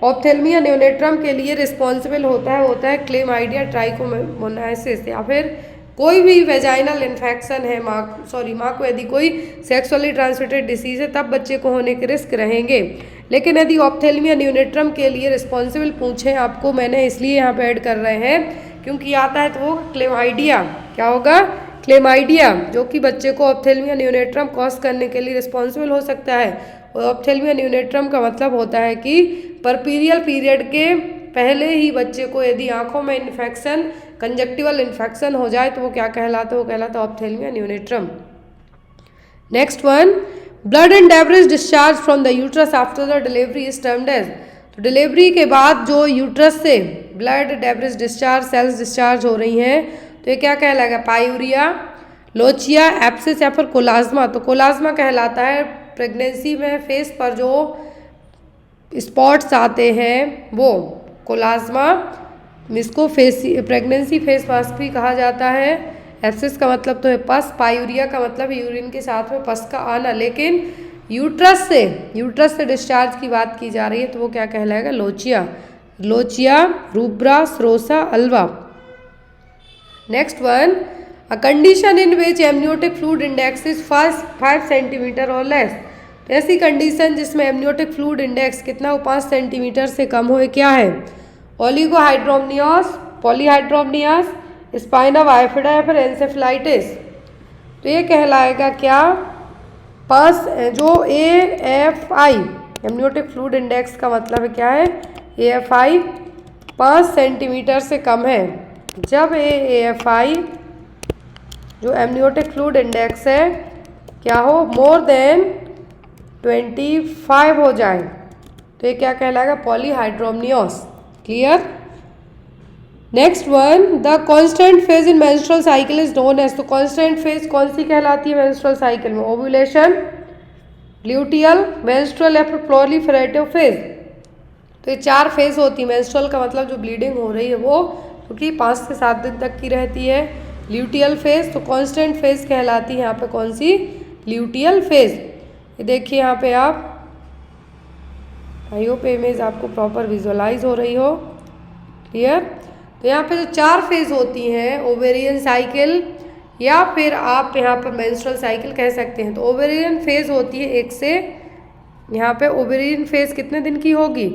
ऑप्थेल्मिया नियोनेट्रम के लिए रिस्पॉन्सिबल होता है क्लेमाइडिया ट्राइकोमोनासिस, या फिर कोई भी वेजाइनल इन्फेक्शन है माँ को यदि कोई सेक्सुअली ट्रांसमिटेड डिसीज है तब बच्चे को होने के रिस्क रहेंगे। लेकिन यदि ऑप्थेल्मिया नियोनेट्रम के लिए रिस्पॉन्सिबल पूछें आपको, मैंने इसलिए यहाँ पे ऐड कर रहे हैं क्योंकि आता है तो वो क्लेमाइडिया। क्या होगा? क्लेमाइडिया, जो कि बच्चे को ऑप्थेल्मिया नियोनेट्रम कॉज करने के लिए रिस्पॉन्सिबल हो सकता है। और ऑप्थेल्मिया नियोनेट्रम का मतलब होता है कि परपीरियल पीरियड के पहले ही बच्चे को यदि आंखों में इन्फेक्शन, कंजक्टिवल इन्फेक्शन हो जाए तो वो क्या कहलाता है? वो कहलाता है ophthalmia neonatorum. Next one, blood and debris discharge from the uterus after the delivery is termed as. तो डिलीवरी के बाद जो यूट्रस से blood debris discharge, cells discharge हो रही हैं, तो ये क्या कहलाएगा? पायूरिया, लोचिया, एप्सिस या फिर कोलाज्मा। तो कोलाज्मा कहलाता है प्रेगनेंसी में फेस पर जो स्पॉट्स आते हैं वो कोलाज्मा। इसको प्रेगनेंसी फेस मास्क भी कहा जाता है। एप्सिस का मतलब तो है पस, पायूरिया का मतलब यूरिन के साथ में पस का आना। लेकिन यूट्रस से डिस्चार्ज की बात की जा रही है तो वो क्या कहलाएगा? Lochia, rubra, serosa, alba. Next one, a condition in which amniotic fluid index is 5 centimetre और लेस। तो ऐसी कंडीशन जिसमें एमनियोटिक फ्लूइड इंडेक्स कितना हो? 5 सेंटीमीटर से कम हो, क्या है? ओलिगोहाइड्रोमनियास, पॉलीहाइड्रोमनियास, स्पाइना बाइफिडा या फिर एंसेफेलाइटिस। तो ये कहलाएगा क्या? पास जो AFI एमनियोटिक फ्लूइड इंडेक्स का मतलब है क्या है? AFI 5 सेंटीमीटर से कम है। जब AFI जो एमनियोटिक फ्लूइड इंडेक्स है क्या हो? मोर देन 25 हो जाए तो ये क्या कहलाएगा? Polyhydramnios. Clear? Next one, the constant phase in menstrual cycle is known as. तो कांस्टेंट फेज कौन सी कहलाती है मेंस्ट्रुअल साइकिल में? ओव्यूलेशन, ल्यूटियल, मेंस्ट्रुअल या फिर प्रोलिफरेटिव फेज। तो ये 4 फेज होती है। मेंस्ट्रुअल का मतलब जो ब्लीडिंग हो रही है वो, क्योंकि 5 से 7 दिन तक की रहती है। ल्यूटियल फेज तो कांस्टेंट फेज कहलाती है यहाँ पे कौन सी, ल्यूटियल फेज। ये देखिए यहाँ पे आप, आई होप इमेज आपको प्रॉपर विजुअलाइज हो रही हो, क्लियर। तो यहाँ पे जो 4 फेज होती हैं, ओवेरियन साइकिल या फिर आप यहाँ पर मेंस्ट्रुअल साइकिल कह सकते हैं। तो ओवेरियन फेज होती है 1 से, यहाँ पे ओवेरियन फेज कितने दिन की होगी,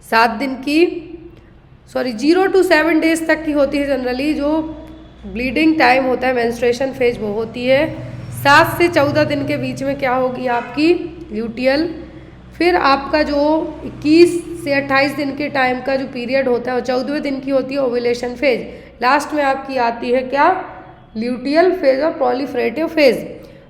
7 दिन की, सॉरी 0 to 7 डेज तक की होती है जनरली। जो ब्लीडिंग टाइम होता है मेंस्ट्रुएशन फेज वो होती है 7 से 14 दिन के बीच में क्या होगी आपकी, ल्यूटियल। फिर आपका जो 21 से 28 दिन के टाइम का जो पीरियड होता है वो 14वें दिन की होती है ओव्यूलेशन फेज। लास्ट में आपकी आती है क्या, ल्यूटियल फेज और प्रोलिफरेटिव फेज।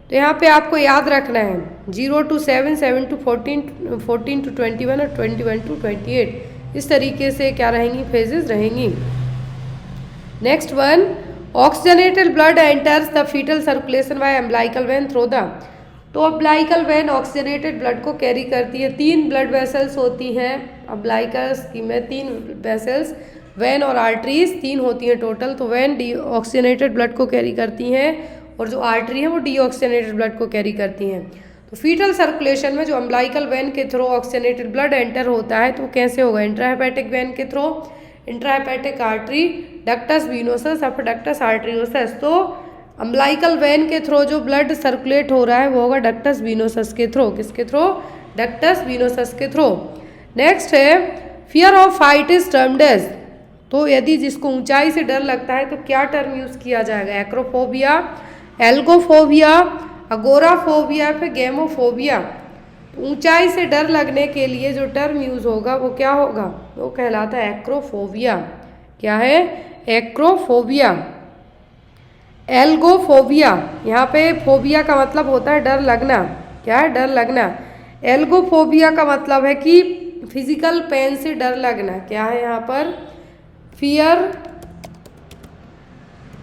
तो यहाँ पे आपको याद रखना है 0 to 7, 7 to 14, 14 to 21 और 21 to 28, इस तरीके से क्या रहेंगी, फेजेस रहेंगी। Next one, oxygenated blood enters the foetal circulation by umbilical vein through the. तो अम्बिलिकल वेन ऑक्सीजनेटेड ब्लड को कैरी करती है। 3 ब्लड वेसल्स होती हैं अम्बिलिकल स्कीम में, 3 वेसल्स, वेन और आर्टरीज 3 होती हैं टोटल। तो वेन डी ऑक्सीजनेटेड ब्लड को कैरी करती हैं और जो आर्टरी है वो डीऑक्सीजनेटेड ब्लड को कैरी करती हैं। तो फीटल सर्कुलेशन में जो अम्बिलिकल वेन के थ्रू ऑक्सीजनेटेड ब्लड एंटर होता है तो वो कैसे होगा, इंट्राहेपेटिक वेन के through, intrahepatic artery, ductus venosus और डक्टस आर्टरियोसस। तो अम्बिलिकल वेन के थ्रू जो ब्लड सर्कुलेट हो रहा है वो होगा डक्टस वीनोसस के थ्रू, किसके थ्रू, डक्टस वीनोसस के थ्रू। नेक्स्ट है fear of height is termed as. तो यदि जिसको ऊंचाई से डर लगता है तो क्या टर्म यूज किया जाएगा, एक्रोफोबिया, एल्गोफोबिया, अगोराफोबिया, फिर गेमोफोबिया। ऊंचाई से डर लगने के लिए जो टर्म यूज होगा वो क्या होगा, वो कहलाता है एक्रोफोबिया। क्या है, एक्रोफोबिया। एल्गोफोबिया, यहाँ पे फोबिया का मतलब होता है डर लगना, क्या है, डर लगना। एल्गोफोबिया का मतलब है कि फिजिकल पेन से डर लगना, क्या है यहाँ पर, फियर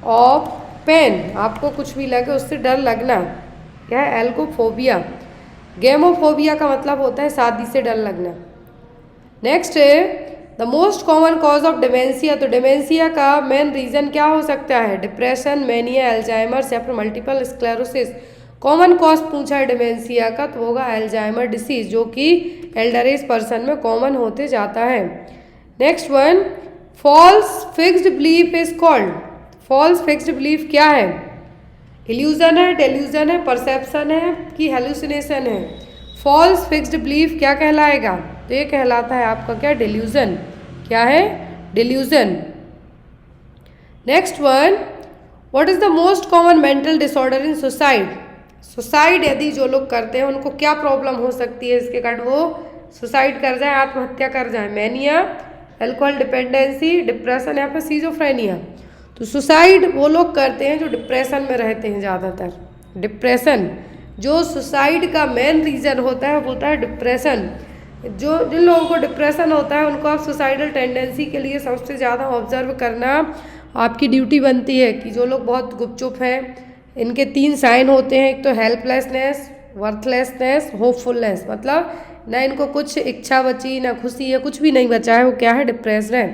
ऑफ पेन, आपको कुछ भी लगे उससे डर लगना, क्या है, एल्गोफोबिया। गेमोफोबिया का मतलब होता है शादी से डर लगना। नेक्स्ट है the most common cause of dementia. तो डिमेंशिया का मेन रीजन क्या हो सकता है, डिप्रेशन, मैनिया, एल्जाइमर्स या फिर मल्टीपल स्क्लेरोसिस। कॉमन कॉज पूछा है डिमेंशिया का तो होगा एल्जाइमर डिसीज, जो कि एल्डर एज पर्सन में कॉमन होते जाता है। Next one, false fixed belief is called. False fixed belief क्या है, इल्यूजन है, डेल्यूजन है, परसेप्शन है कि हेलुसिनेशन है। फॉल्स फिक्स्ड बिलीफ क्या कहलाएगा, तो ये कहलाता है आपका क्या, डेल्यूजन, क्या है, delusion. Next one, what is the most common mental disorder in suicide. Suicide यदि जो लोग करते हैं उनको क्या प्रॉब्लम हो सकती है, इसके कारण वो सुसाइड कर जाए, आत्महत्या कर जाए, मैनिया, अल्कोहल डिपेंडेंसी, डिप्रेशन या फिर सीजोफ्रेनिया। तो सुसाइड वो लोग करते हैं जो डिप्रेशन में रहते हैं ज़्यादातर। डिप्रेशन, जो सुसाइड का मेन रीज़न होता है वो होता है डिप्रेशन। जो जिन लोगों को डिप्रेशन होता है उनको आप सुसाइडल टेंडेंसी के लिए सबसे ज़्यादा ऑब्जर्व करना आपकी ड्यूटी बनती है कि जो लोग बहुत गुपचुप हैं, इनके 3 साइन होते हैं, एक तो हेल्पलेसनेस, वर्थलेसनेस, होपफुलनेस, मतलब ना इनको कुछ इच्छा बची, ना खुशी है, कुछ भी नहीं बचा है, वो क्या है, डिप्रेस्ड है।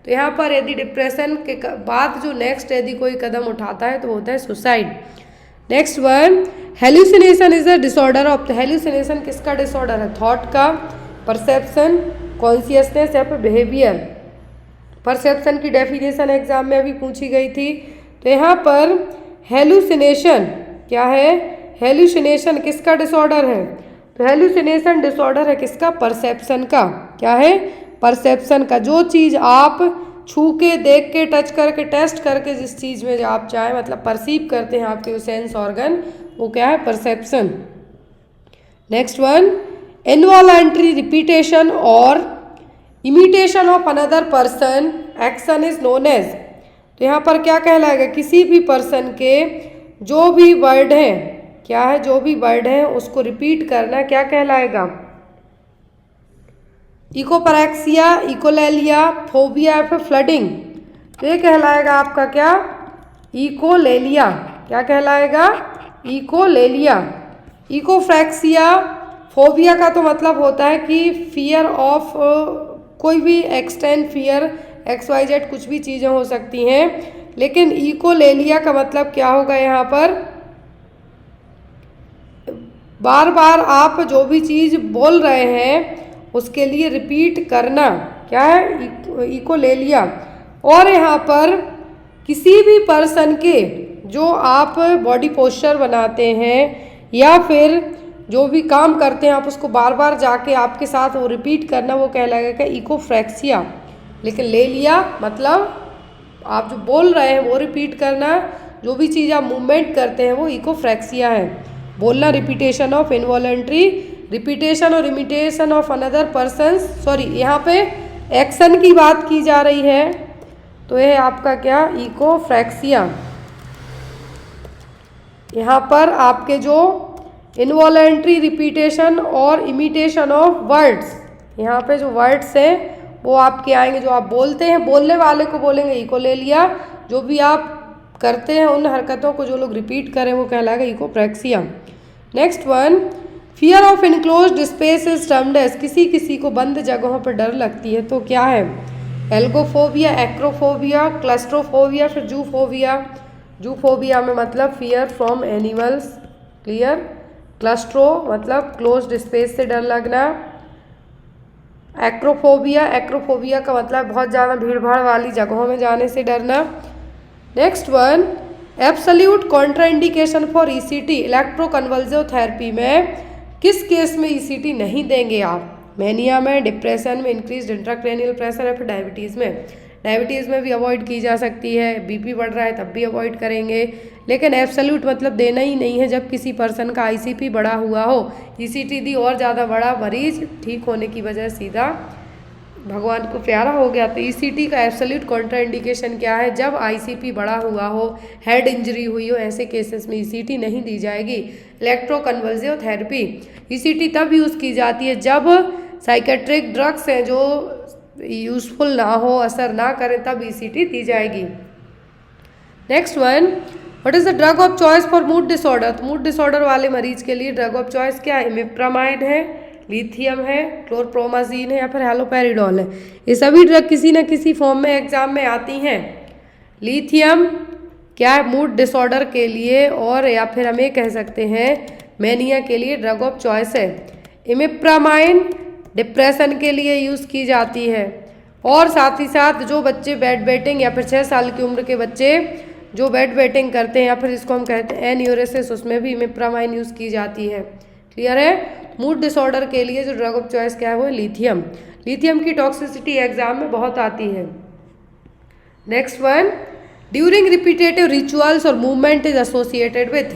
तो यहाँ पर यदि डिप्रेशन के बाद जो नेक्स्ट यदि कोई कदम उठाता है तो होता है suicide. Next one, hallucination is a disorder of. The hallucination किसका डिसऑर्डर है, थॉट का, परसेप्शन, कॉन्शियसनेस या फिर बिहेवियर। परसेप्शन की डेफिनेशन एग्जाम में अभी पूछी गई थी। तो यहाँ पर हेल्यूसिनेशन क्या है, हेल्यूसिनेशन किसका डिसऑर्डर है, तो हेल्यूसिनेशन डिसऑर्डर है किसका, परसेप्शन का, क्या है, परसेप्शन का। जो चीज़ आप छू के, देख के, टच करके, टेस्ट करके जिस चीज़ में आप चाहे मतलब परसीव करते हैं आपके सेंस ऑर्गन, वो क्या है, perception. Next one, involuntary repetition और imitation of another person action is known as. तो यहाँ पर क्या कहलाएगा, किसी भी पर्सन के जो भी वर्ड हैं, क्या है, जो भी वर्ड हैं उसको रिपीट करना क्या कहलाएगा, इकोपरैक्सिया, इकोलेलिया, फोबिया या फिर फ्लडिंग। तो ये कहलाएगा आपका क्या, इकोलेलिया, क्या कहलाएगा, इकोलेलिया। इकोफ्रैक्सिया, फोबिया का तो मतलब होता है कि फियर ऑफ कोई भी एक्सटेंड फियर XYZ कुछ भी चीज़ें हो सकती हैं। लेकिन इकोलेलिया का मतलब क्या होगा यहाँ पर, बार बार आप जो भी चीज़ बोल रहे हैं उसके लिए रिपीट करना, क्या है इकोलेलिया। और यहाँ पर किसी भी पर्सन के जो आप बॉडी पोस्चर बनाते हैं या फिर जो भी काम करते हैं आप उसको बार बार जाके आपके साथ वो रिपीट करना, वो कहलाएगा इकोफ्रेक्सिया। लेकिन ले लिया मतलब आप जो बोल रहे हैं वो रिपीट करना, जो भी चीज़ आप मूवमेंट करते हैं वो इकोफ्रेक्सिया है। बोलना रिपीटेशन ऑफ इनवॉलेंट्री, रिपीटेशन और imitation of another persons, sorry यहाँ पे एक्शन की बात की जा रही है तो यह है आपका क्या इकोफ्रेक्सिया। यहाँ पर आपके जो इनवॉलेंट्री रिपीटेशन और इमिटेशन ऑफ वर्ड्स, यहाँ पे जो वर्ड्स हैं वो आपके आएंगे, जो आप बोलते हैं बोलने वाले को बोलेंगे इकोलेलिया, जो भी आप करते हैं उन हरकतों को जो लोग रिपीट करें वो कहलाएगा echopraxia. Next one, fear of enclosed space is termed as, किसी किसी को बंद जगहों पर डर लगती है तो क्या है, एल्गोफोबिया, एक्रोफोबिया, क्लस्ट्रोफोबिया, फिर जूफोबिया। जूफोबिया में मतलब फियर फ्रॉम एनिमल्स, क्लियर। क्लस्ट्रो मतलब क्लोज्ड स्पेस से डर लगना। एक्रोफोबिया, एक्रोफोबिया का मतलब बहुत ज़्यादा भीड़ भाड़ वाली जगहों में जाने से डरना। Next one, absolute contraindication for ECT, electroconvulsive therapy में किस केस में ECT नहीं देंगे आप, मैनिया में, डिप्रेशन में, इंक्रीज्ड इंट्राक्रैनियल प्रेशर या फिर डायबिटीज़ में। डायबिटीज़ में भी अवॉइड की जा सकती है, BP बढ़ रहा है तब भी अवॉइड करेंगे। लेकिन एब्सोल्यूट मतलब देना ही नहीं है जब किसी पर्सन का ICP बढ़ा हुआ हो। ECT दी और ज़्यादा बड़ा, मरीज ठीक होने की वजह सीधा भगवान को प्यारा हो गया। तो ECT का एब्सोल्यूट कॉन्ट्राइंडिकेशन क्या है, जब ICP बढ़ा हुआ हो, हेड इंजरी हुई हो, ऐसे केसेस में ECT नहीं दी जाएगी। इलेक्ट्रोकन्वल्सिव थेरेपी, ECT तब यूज़ की जाती है जब साइकेट्रिक ड्रग्स हैं जो यूजफुल ना हो, असर ना करें, तब ECT दी जाएगी। Next one, what is the drug of choice for mood disorder, तो मूड डिसऑर्डर वाले मरीज के लिए ड्रग ऑफ चॉइस क्या है, इमिप्रामाइड है, लिथियम है, क्लोरप्रोमाजीन है या फिर हैलोपेरिडोल है। ये सभी ड्रग किसी न किसी फॉर्म में एग्जाम में आती हैं। लिथियम क्या है मूड डिसऑर्डर के लिए, और या फिर हम ये कह सकते हैं मैनिया के लिए ड्रग ऑफ चॉइस है। इमिप्रामाइन डिप्रेशन के लिए यूज़ की जाती है। और साथ ही साथ जो बच्चे बेड वेटिंग या फिर 6 साल की उम्र के बच्चे जो बेड वेटिंग करते हैं या फिर इसको हम कहते हैं एन्यूरेसिस, उसमें भी इमिप्रामाइन यूज़ की जाती है। क्लियर है। मूड डिसऑर्डर के लिए जो ड्रग ऑफ चॉइस क्या है वो है लिथियम। लिथियम की टॉक्सिसिटी एग्जाम में बहुत आती है। Next one, during repetitive rituals और मूवमेंट इज एसोसिएटेड विथ,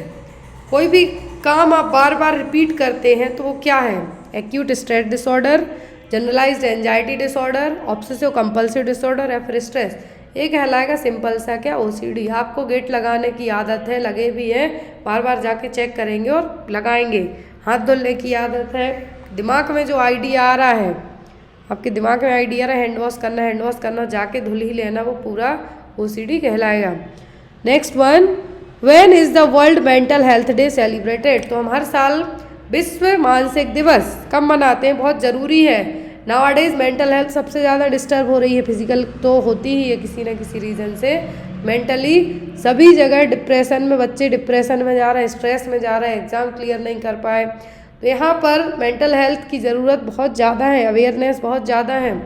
कोई भी काम आप बार बार रिपीट करते हैं तो वो क्या है, acute stress disorder, generalised anxiety disorder, obsessive compulsive disorder या फिर स्ट्रेस। ये कहलाएगा सिंपल सा क्या OCD। आपको गेट लगाने की आदत है, लगे भी हैं, बार बार जाके चेक करेंगे और लगाएंगे। हाथ धुलने की आदत है, दिमाग में जो आइडिया आ रहा है, आपके दिमाग में आइडिया आ रहा है हैंड वॉश करना, हैंड वॉश करना, जाके धुल ही लेना, वो पूरा OCD कहलाएगा। Next one, when is the world mental health day celebrated, तो हम हर साल विश्व मानसिक दिवस कब मनाते हैं, बहुत ज़रूरी है। नाउअडेज मेंटल हेल्थ सबसे ज़्यादा डिस्टर्ब हो रही है, फिजिकल तो होती ही है किसी न किसी रीज़न से, मेंटली सभी जगह डिप्रेशन में, बच्चे डिप्रेशन में जा रहे हैं, स्ट्रेस में जा रहे हैं, एग्ज़ाम क्लियर नहीं कर पाए। तो यहाँ पर मेंटल हेल्थ की ज़रूरत बहुत ज़्यादा है, अवेयरनेस बहुत ज़्यादा है।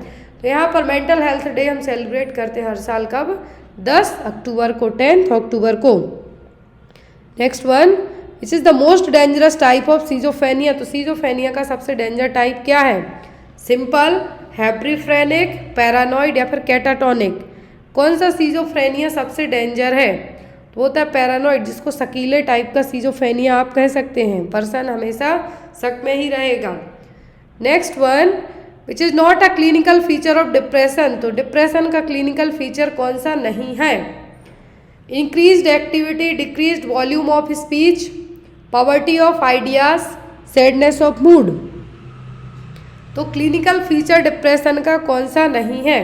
तो यहाँ पर मेंटल हेल्थ डे हम सेलिब्रेट करते हैं हर साल, कब, 10 अक्टूबर को, 10 अक्टूबर को। Next one, which is the most dangerous type of schizophrenia, तो सीजोफेनिया का सबसे डेंजर टाइप क्या है, सिंपल, हैप्रीफ्रेनिक, पैरानॉइड या फिर कैटाटोनिक। कौन सा सीजोफ्रेनिया सबसे डेंजर है, तो होता है पैरानॉइड, जिसको शकीले टाइप का सीजोफ्रेनिया आप कह सकते हैं। पर्सन हमेशा शक में ही रहेगा। Next one, which is not a clinical feature of depression, तो डिप्रेशन का क्लिनिकल फीचर कौन सा नहीं है, increased activity, decreased volume of speech, poverty of ideas, sadness of mood. तो क्लिनिकल फीचर डिप्रेशन का कौन सा नहीं है,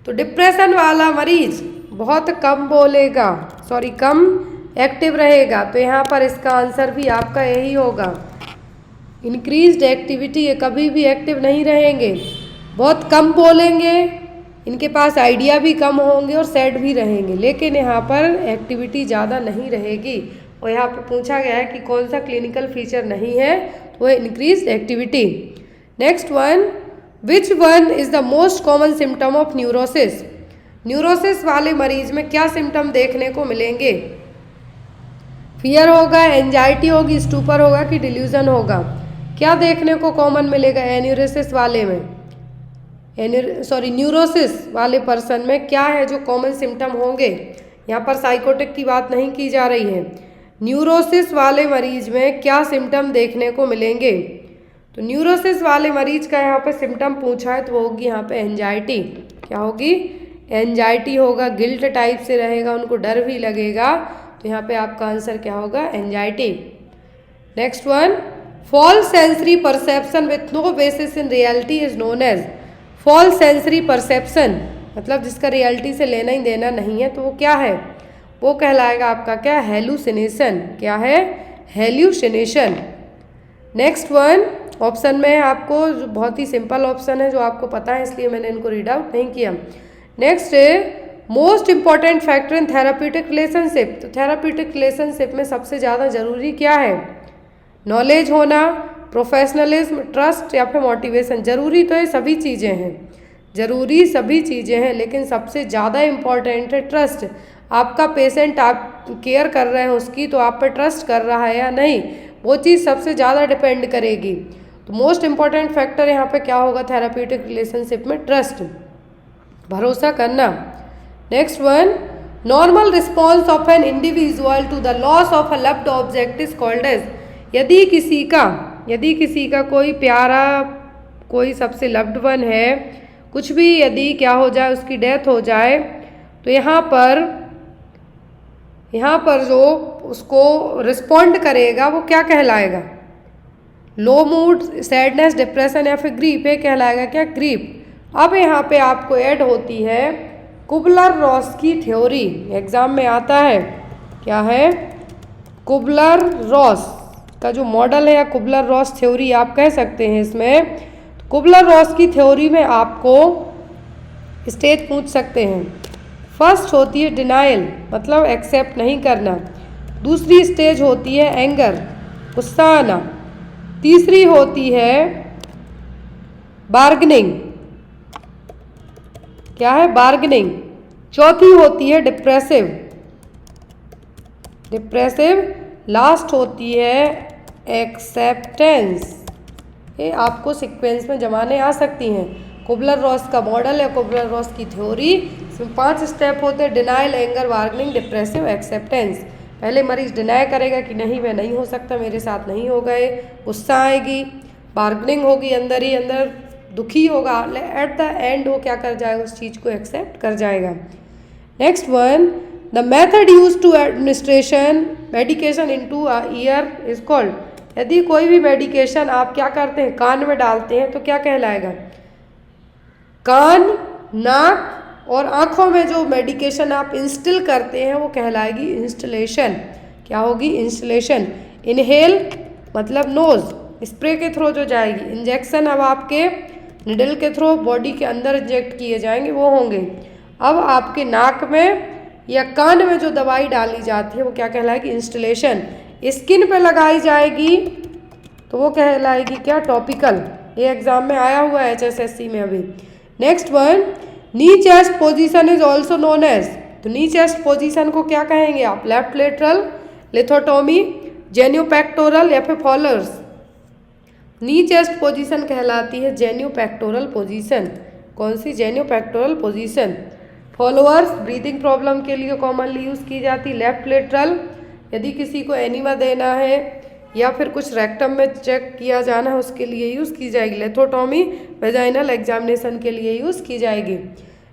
तो डिप्रेशन वाला मरीज बहुत कम बोलेगा, कम एक्टिव रहेगा। तो यहाँ पर इसका आंसर भी आपका यही होगा। इंक्रीज्ड एक्टिविटी, ये कभी भी एक्टिव नहीं रहेंगे, बहुत कम बोलेंगे, इनके पास आइडिया भी कम होंगे और सैड भी रहेंगे, लेकिन यहाँ पर एक्टिविटी ज़्यादा नहीं रहेगी। और यहाँ पर पूछा गया है कि कौन सा क्लिनिकल फीचर नहीं है, तो वह increased activity. Next one, which one is the most common symptom of neurosis. Neurosis वाले मरीज में क्या सिम्टम देखने को मिलेंगे? फियर होगा, एंजाइटी होगी, स्टूपर होगा कि डिल्यूजन होगा? क्या देखने को कॉमन मिलेगा एन्यूरोसिस वाले में? न्यूरोसिस वाले पर्सन में क्या है जो कॉमन सिम्टम होंगे? यहाँ पर साइकोटिक की बात नहीं की जा रही है। न्यूरोसिस वाले मरीज में क्या सिम्टम देखने को मिलेंगे? तो न्यूरोसिस वाले मरीज का यहाँ पे सिम्टम पूछा है तो वो होगी यहाँ पे एंजाइटी। क्या होगी? एंजाइटी होगा, गिल्ट टाइप से रहेगा, उनको डर भी लगेगा, तो यहाँ पे आपका आंसर क्या होगा? Anxiety. Next one, false sensory perception with no basis in reality is known as. False sensory perception मतलब जिसका रियलिटी से लेना ही देना नहीं है, तो वो क्या है? वो कहलाएगा आपका क्या? हेलुसिनेशन। क्या है? हेल्यूसिनेशन। नेक्स्ट वन, ऑप्शन में आपको बहुत ही सिंपल ऑप्शन है जो आपको पता है, इसलिए मैंने इनको रीड आउट नहीं किया। नेक्स्ट है most important factor in therapeutic relationship. तो थेराप्यूटिक रिलेशनशिप में सबसे ज़्यादा जरूरी क्या है? नॉलेज होना, प्रोफेशनलिज्म, ट्रस्ट या फिर मोटिवेशन। जरूरी तो ये सभी चीज़ें हैं, जरूरी सभी चीज़ें हैं, लेकिन सबसे ज़्यादा इम्पॉर्टेंट है ट्रस्ट। आपका पेशेंट आप केयर कर रहे हैं उसकी, तो आप पे ट्रस्ट कर रहा है या नहीं, वो चीज़ सबसे ज़्यादा डिपेंड करेगी। तो मोस्ट इम्पॉर्टेंट फैक्टर यहाँ पे क्या होगा थेराप्यूटिक रिलेशनशिप में? ट्रस्ट, भरोसा करना। Next one, normal response of an individual to the loss of a loved object is called as. यदि किसी का कोई प्यारा, कोई सबसे लव्ड वन है, कुछ भी यदि क्या हो जाए, उसकी डेथ हो जाए, तो यहाँ पर जो उसको रिस्पॉन्ड करेगा वो क्या कहलाएगा? लो मूड, सैडनेस, डिप्रेशन या फिर ग्रीफ, ये कहलाएगा क्या? ग्रीफ। अब यहाँ पे आपको ऐड होती है कुबलर रॉस की थ्योरी, एग्जाम में आता है। क्या है? कुबलर रॉस का जो मॉडल है या कुबलर रॉस थ्योरी आप कह सकते हैं इसमें। तो कुबलर रॉस की थ्योरी में आपको स्टेज पूछ सकते हैं। फर्स्ट होती है डिनाइल, मतलब एक्सेप्ट नहीं करना। दूसरी स्टेज होती है एंगर, गुस्सा आना। तीसरी होती है बार्गेनिंग। क्या है? बार्गेनिंग। चौथी होती है डिप्रेसिव। लास्ट होती है एक्सेप्टेंस। ये आपको सीक्वेंस में जमाने आ सकती हैं। कुबलर रॉस का मॉडल या कुबलर रॉस की थ्योरी, इसमें 5 स्टेप होते हैं: denial, anger, bargaining, depressive, acceptance. पहले मरीज डिनाई करेगा कि नहीं, मैं नहीं हो सकता, मेरे साथ नहीं हो गए, गुस्सा आएगी, बार्गेनिंग होगी, अंदर ही अंदर दुखी होगा, एट द एंड वो क्या कर जाएगा? उस चीज़ को एक्सेप्ट कर जाएगा। Next one, the method use to administration medication into a ear is called. यदि कोई भी मेडिकेशन आप क्या करते हैं? कान में डालते हैं, तो क्या कहलाएगा? कान, नाक और आँखों में जो मेडिकेशन आप इंस्टिल करते हैं वो कहलाएगी इंस्टलेशन। क्या होगी? इंस्टलेशन। इनहेल मतलब नोज, स्प्रे के थ्रू जो जाएगी। इंजेक्शन अब आपके निडल के थ्रू बॉडी के अंदर इंजेक्ट किए जाएंगे, वो होंगे। अब आपके नाक में या कान में जो दवाई डाली जाती है वो क्या कहलाएगी? इंस्टलेशन। स्किन पे लगाई जाएगी तो वो कहलाएगी क्या? टॉपिकल। ये एग्जाम में आया हुआ है HSSC में अभी। Next one, knee chest position is also known as. तो नी चेस्ट पोजीशन को क्या कहेंगे आप? लेफ्ट लेटरल, लिथोटोमी, जेन्यूपेक्टोरल या फिर फॉलोअर्स। नी चेस्ट पोजीशन कहलाती है जेन्यूपेक्टोरल पोजीशन। कौन सी? जेन्यूपेक्टोरल पोजीशन। फॉलोअर्स ब्रीदिंग प्रॉब्लम के लिए कॉमनली यूज़ की जाती। लेफ्ट लेटरल यदि किसी को एनीमा देना है या फिर कुछ रेक्टम में चेक किया जाना है उसके लिए यूज़ की जाएगी। लेथोटोमी वेजाइनल एग्जामिनेशन के लिए यूज़ की जाएगी।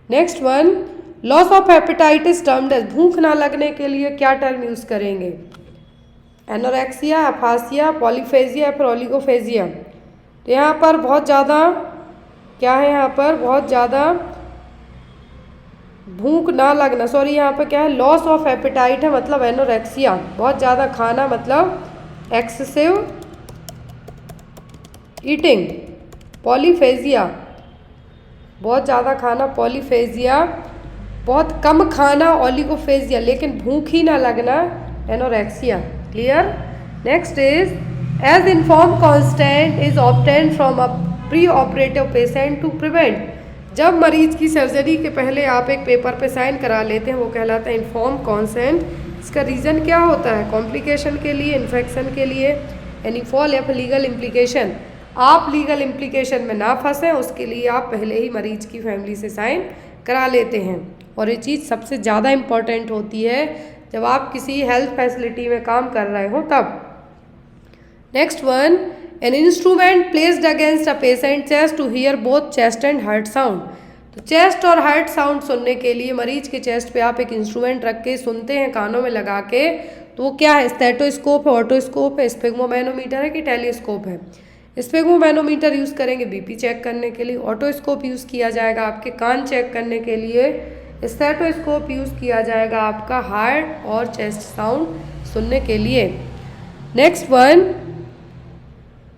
Next one, loss of hepatitis termed as. भूख ना लगने के लिए क्या टर्म यूज़ करेंगे? एनोरेक्सिया, अफासिया, पॉलीफेजिया या फिर ओलिगोफेजिया। तो यहाँ पर बहुत ज़्यादा क्या है? यहाँ पर बहुत ज़्यादा भूख ना लगना, सॉरी यहाँ पर क्या है? लॉस ऑफ एपेटाइट है, मतलब एनोरेक्सिया। बहुत ज़्यादा खाना मतलब एक्सेसिव ईटिंग, पॉलीफेजिया, बहुत ज़्यादा खाना पॉलीफेजिया, बहुत कम खाना ओलिगोफेजिया, लेकिन भूख ही ना लगना anorexia. Clear. Next is as informed consent is obtained from a pre operative patient to prevent. जब मरीज की सर्जरी के पहले आप एक पेपर पे साइन करा लेते हैं वो कहलाता है इन्फॉर्म कॉन्सेंट। इसका रीज़न क्या होता है? कॉम्प्लिकेशन के लिए, इन्फेक्शन के लिए, एनी फॉल या फिर लीगल इम्प्लीकेशन। आप लीगल इम्प्लीकेशन में ना फंसें उसके लिए आप पहले ही मरीज की फैमिली से साइन करा लेते हैं। और ये चीज़ सबसे ज़्यादा इम्पॉर्टेंट होती है जब आप किसी हेल्थ फैसिलिटी में काम कर रहे हो तब। Next one, an instrument placed against a patient chest to hear both chest and heart sound. तो चेस्ट और हार्ट साउंड सुनने के लिए मरीज के चेस्ट पे आप एक इंस्ट्रूमेंट रख के सुनते हैं कानों में लगा के। तो वो क्या है? स्टेटोस्कोप है, ऑटोस्कोप है, स्फिग्मोमैनोमीटर है कि टेलीस्कोप है? स्फिग्मोमैनोमीटर यूज़ करेंगे बीपी चेक करने के लिए, ऑटोस्कोप यूज़ किया जाएगा आपके कान चेक करने के लिए, स्टेटोस्कोप यूज़ किया जाएगा आपका हार्ट और चेस्ट साउंड सुनने के लिए। Next one,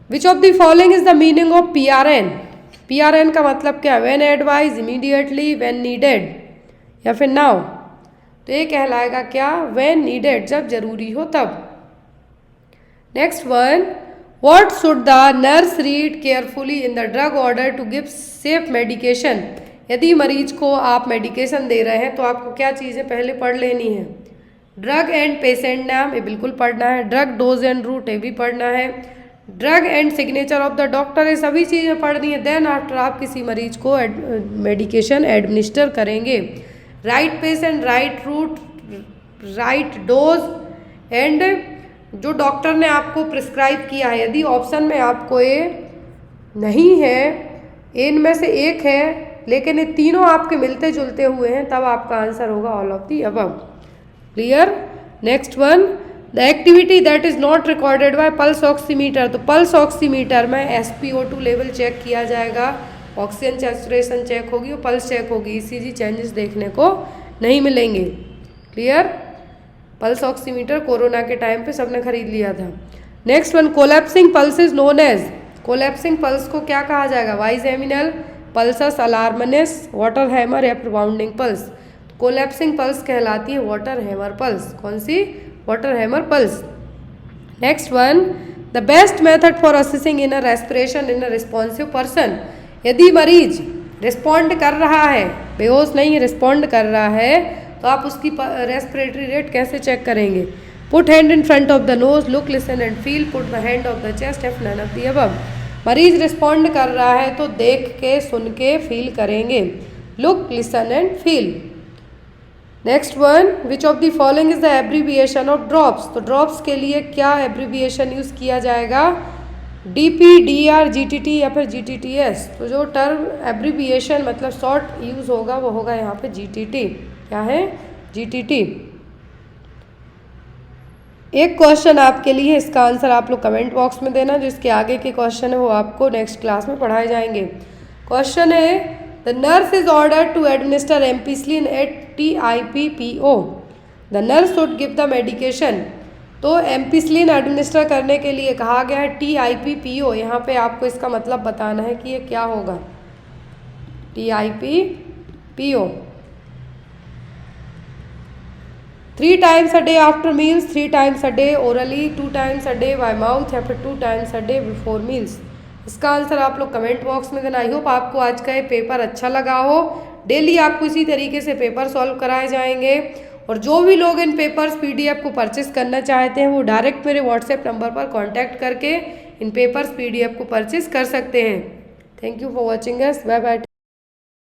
which of the following is the meaning of PRN? PRN का मतलब क्या? When advise, immediately, when needed या फिर नाउ। तो ये कहलाएगा क्या? व्हेन नीडेड, जब जरूरी हो तब। Next one, what should the nurse read carefully in the drug order to give safe medication? यदि मरीज को आप मेडिकेशन दे रहे हैं तो आपको क्या चीज़ें पहले पढ़ लेनी है? ड्रग एंड पेशेंट नाम, ये बिल्कुल पढ़ना है। ड्रग डोज एंड रूट, ये भी पढ़ना है। Drug and signature of the doctor, ये सभी चीज़ें पढ़नी है। देन आफ्टर आप किसी मरीज को मेडिकेशन एडमिनिस्टर करेंगे। Right patient, right route, right dose and जो डॉक्टर ने आपको प्रिस्क्राइब किया है। यदि ऑप्शन में आपको ये नहीं है, इनमें से एक है लेकिन ये तीनों आपके मिलते जुलते हुए हैं, तब आपका आंसर होगा all of the above. Clear. Next one, the activity that is not recorded by pulse oximeter. तो पल्स ऑक्सीमीटर में SpO2 लेवल चेक किया जाएगा, ऑक्सीजन सैचुरेशन चेक होगी और पल्स चेक होगी। ECG चेंजेस देखने को नहीं मिलेंगे। क्लियर। पल्स ऑक्सीमीटर कोरोना के टाइम पे सबने खरीद लिया था। Next one, collapsing pulse is known as. Collapsing pulse को क्या कहा जाएगा? Bigeminal pulsus, alternans, water hammer या फिर बाउंडिंग पल्स। कोलैप्सिंग पल्स कहलाती है वाटर हैमर पल्स। कौन सी? Water hammer pulse. Next one, the best method for assessing inner respiration in a responsive person. यदि मरीज रिस्पॉन्ड कर रहा है, बेहोश नहीं है, रिस्पॉन्ड कर रहा है, तो आप उसकी रेस्पिरेटरी रेट कैसे चेक करेंगे? Put hand in front of the nose, look, listen and feel, put the hand of the chest, if none of the above. मरीज रिस्पॉन्ड कर रहा है तो देख के, सुन के, फील करेंगे। Look, listen and feel. Next one, which of the following is the abbreviation of drops. तो ड्रॉप्स के लिए क्या एब्रीविएशन यूज़ किया जाएगा? DP, DR, GTT या फिर GTTS। तो जो टर्म एब्रीविएशन मतलब शॉर्ट यूज़ होगा वो होगा यहाँ पे GTT। क्या है? GTT। एक क्वेश्चन आपके लिए, इसका आंसर आप लोग कमेंट बॉक्स में देना। जो इसके आगे के क्वेश्चन है वो आपको नेक्स्ट क्लास में पढ़ाए जाएंगे। क्वेश्चन है, the nurse is order to administer ampicillin at TIPPO। The nurse should give the medication. तो एम्पिसिलिन एडमिनिस्टर करने के लिए कहा गया है TIPPO। यहाँ पे आपको इसका मतलब बताना है कि ये क्या होगा। TIPPO। 3 times a day after meals, 3 times a day orally, 2 times a day by mouth या फिर 2 times a day before meals। इसका आंसर आप लोग कमेंट बॉक्स में देना। आई होप आपको आज का ये पेपर अच्छा लगा हो। डेली आपको इसी तरीके से पेपर सॉल्व कराए जाएंगे। और जो भी लोग इन पेपर्स PDF को परचेस करना चाहते हैं वो डायरेक्ट मेरे व्हाट्सएप नंबर पर कॉन्टैक्ट करके इन पेपर्स PDF को परचेस कर सकते हैं। Thank you for watching us. Bye bye.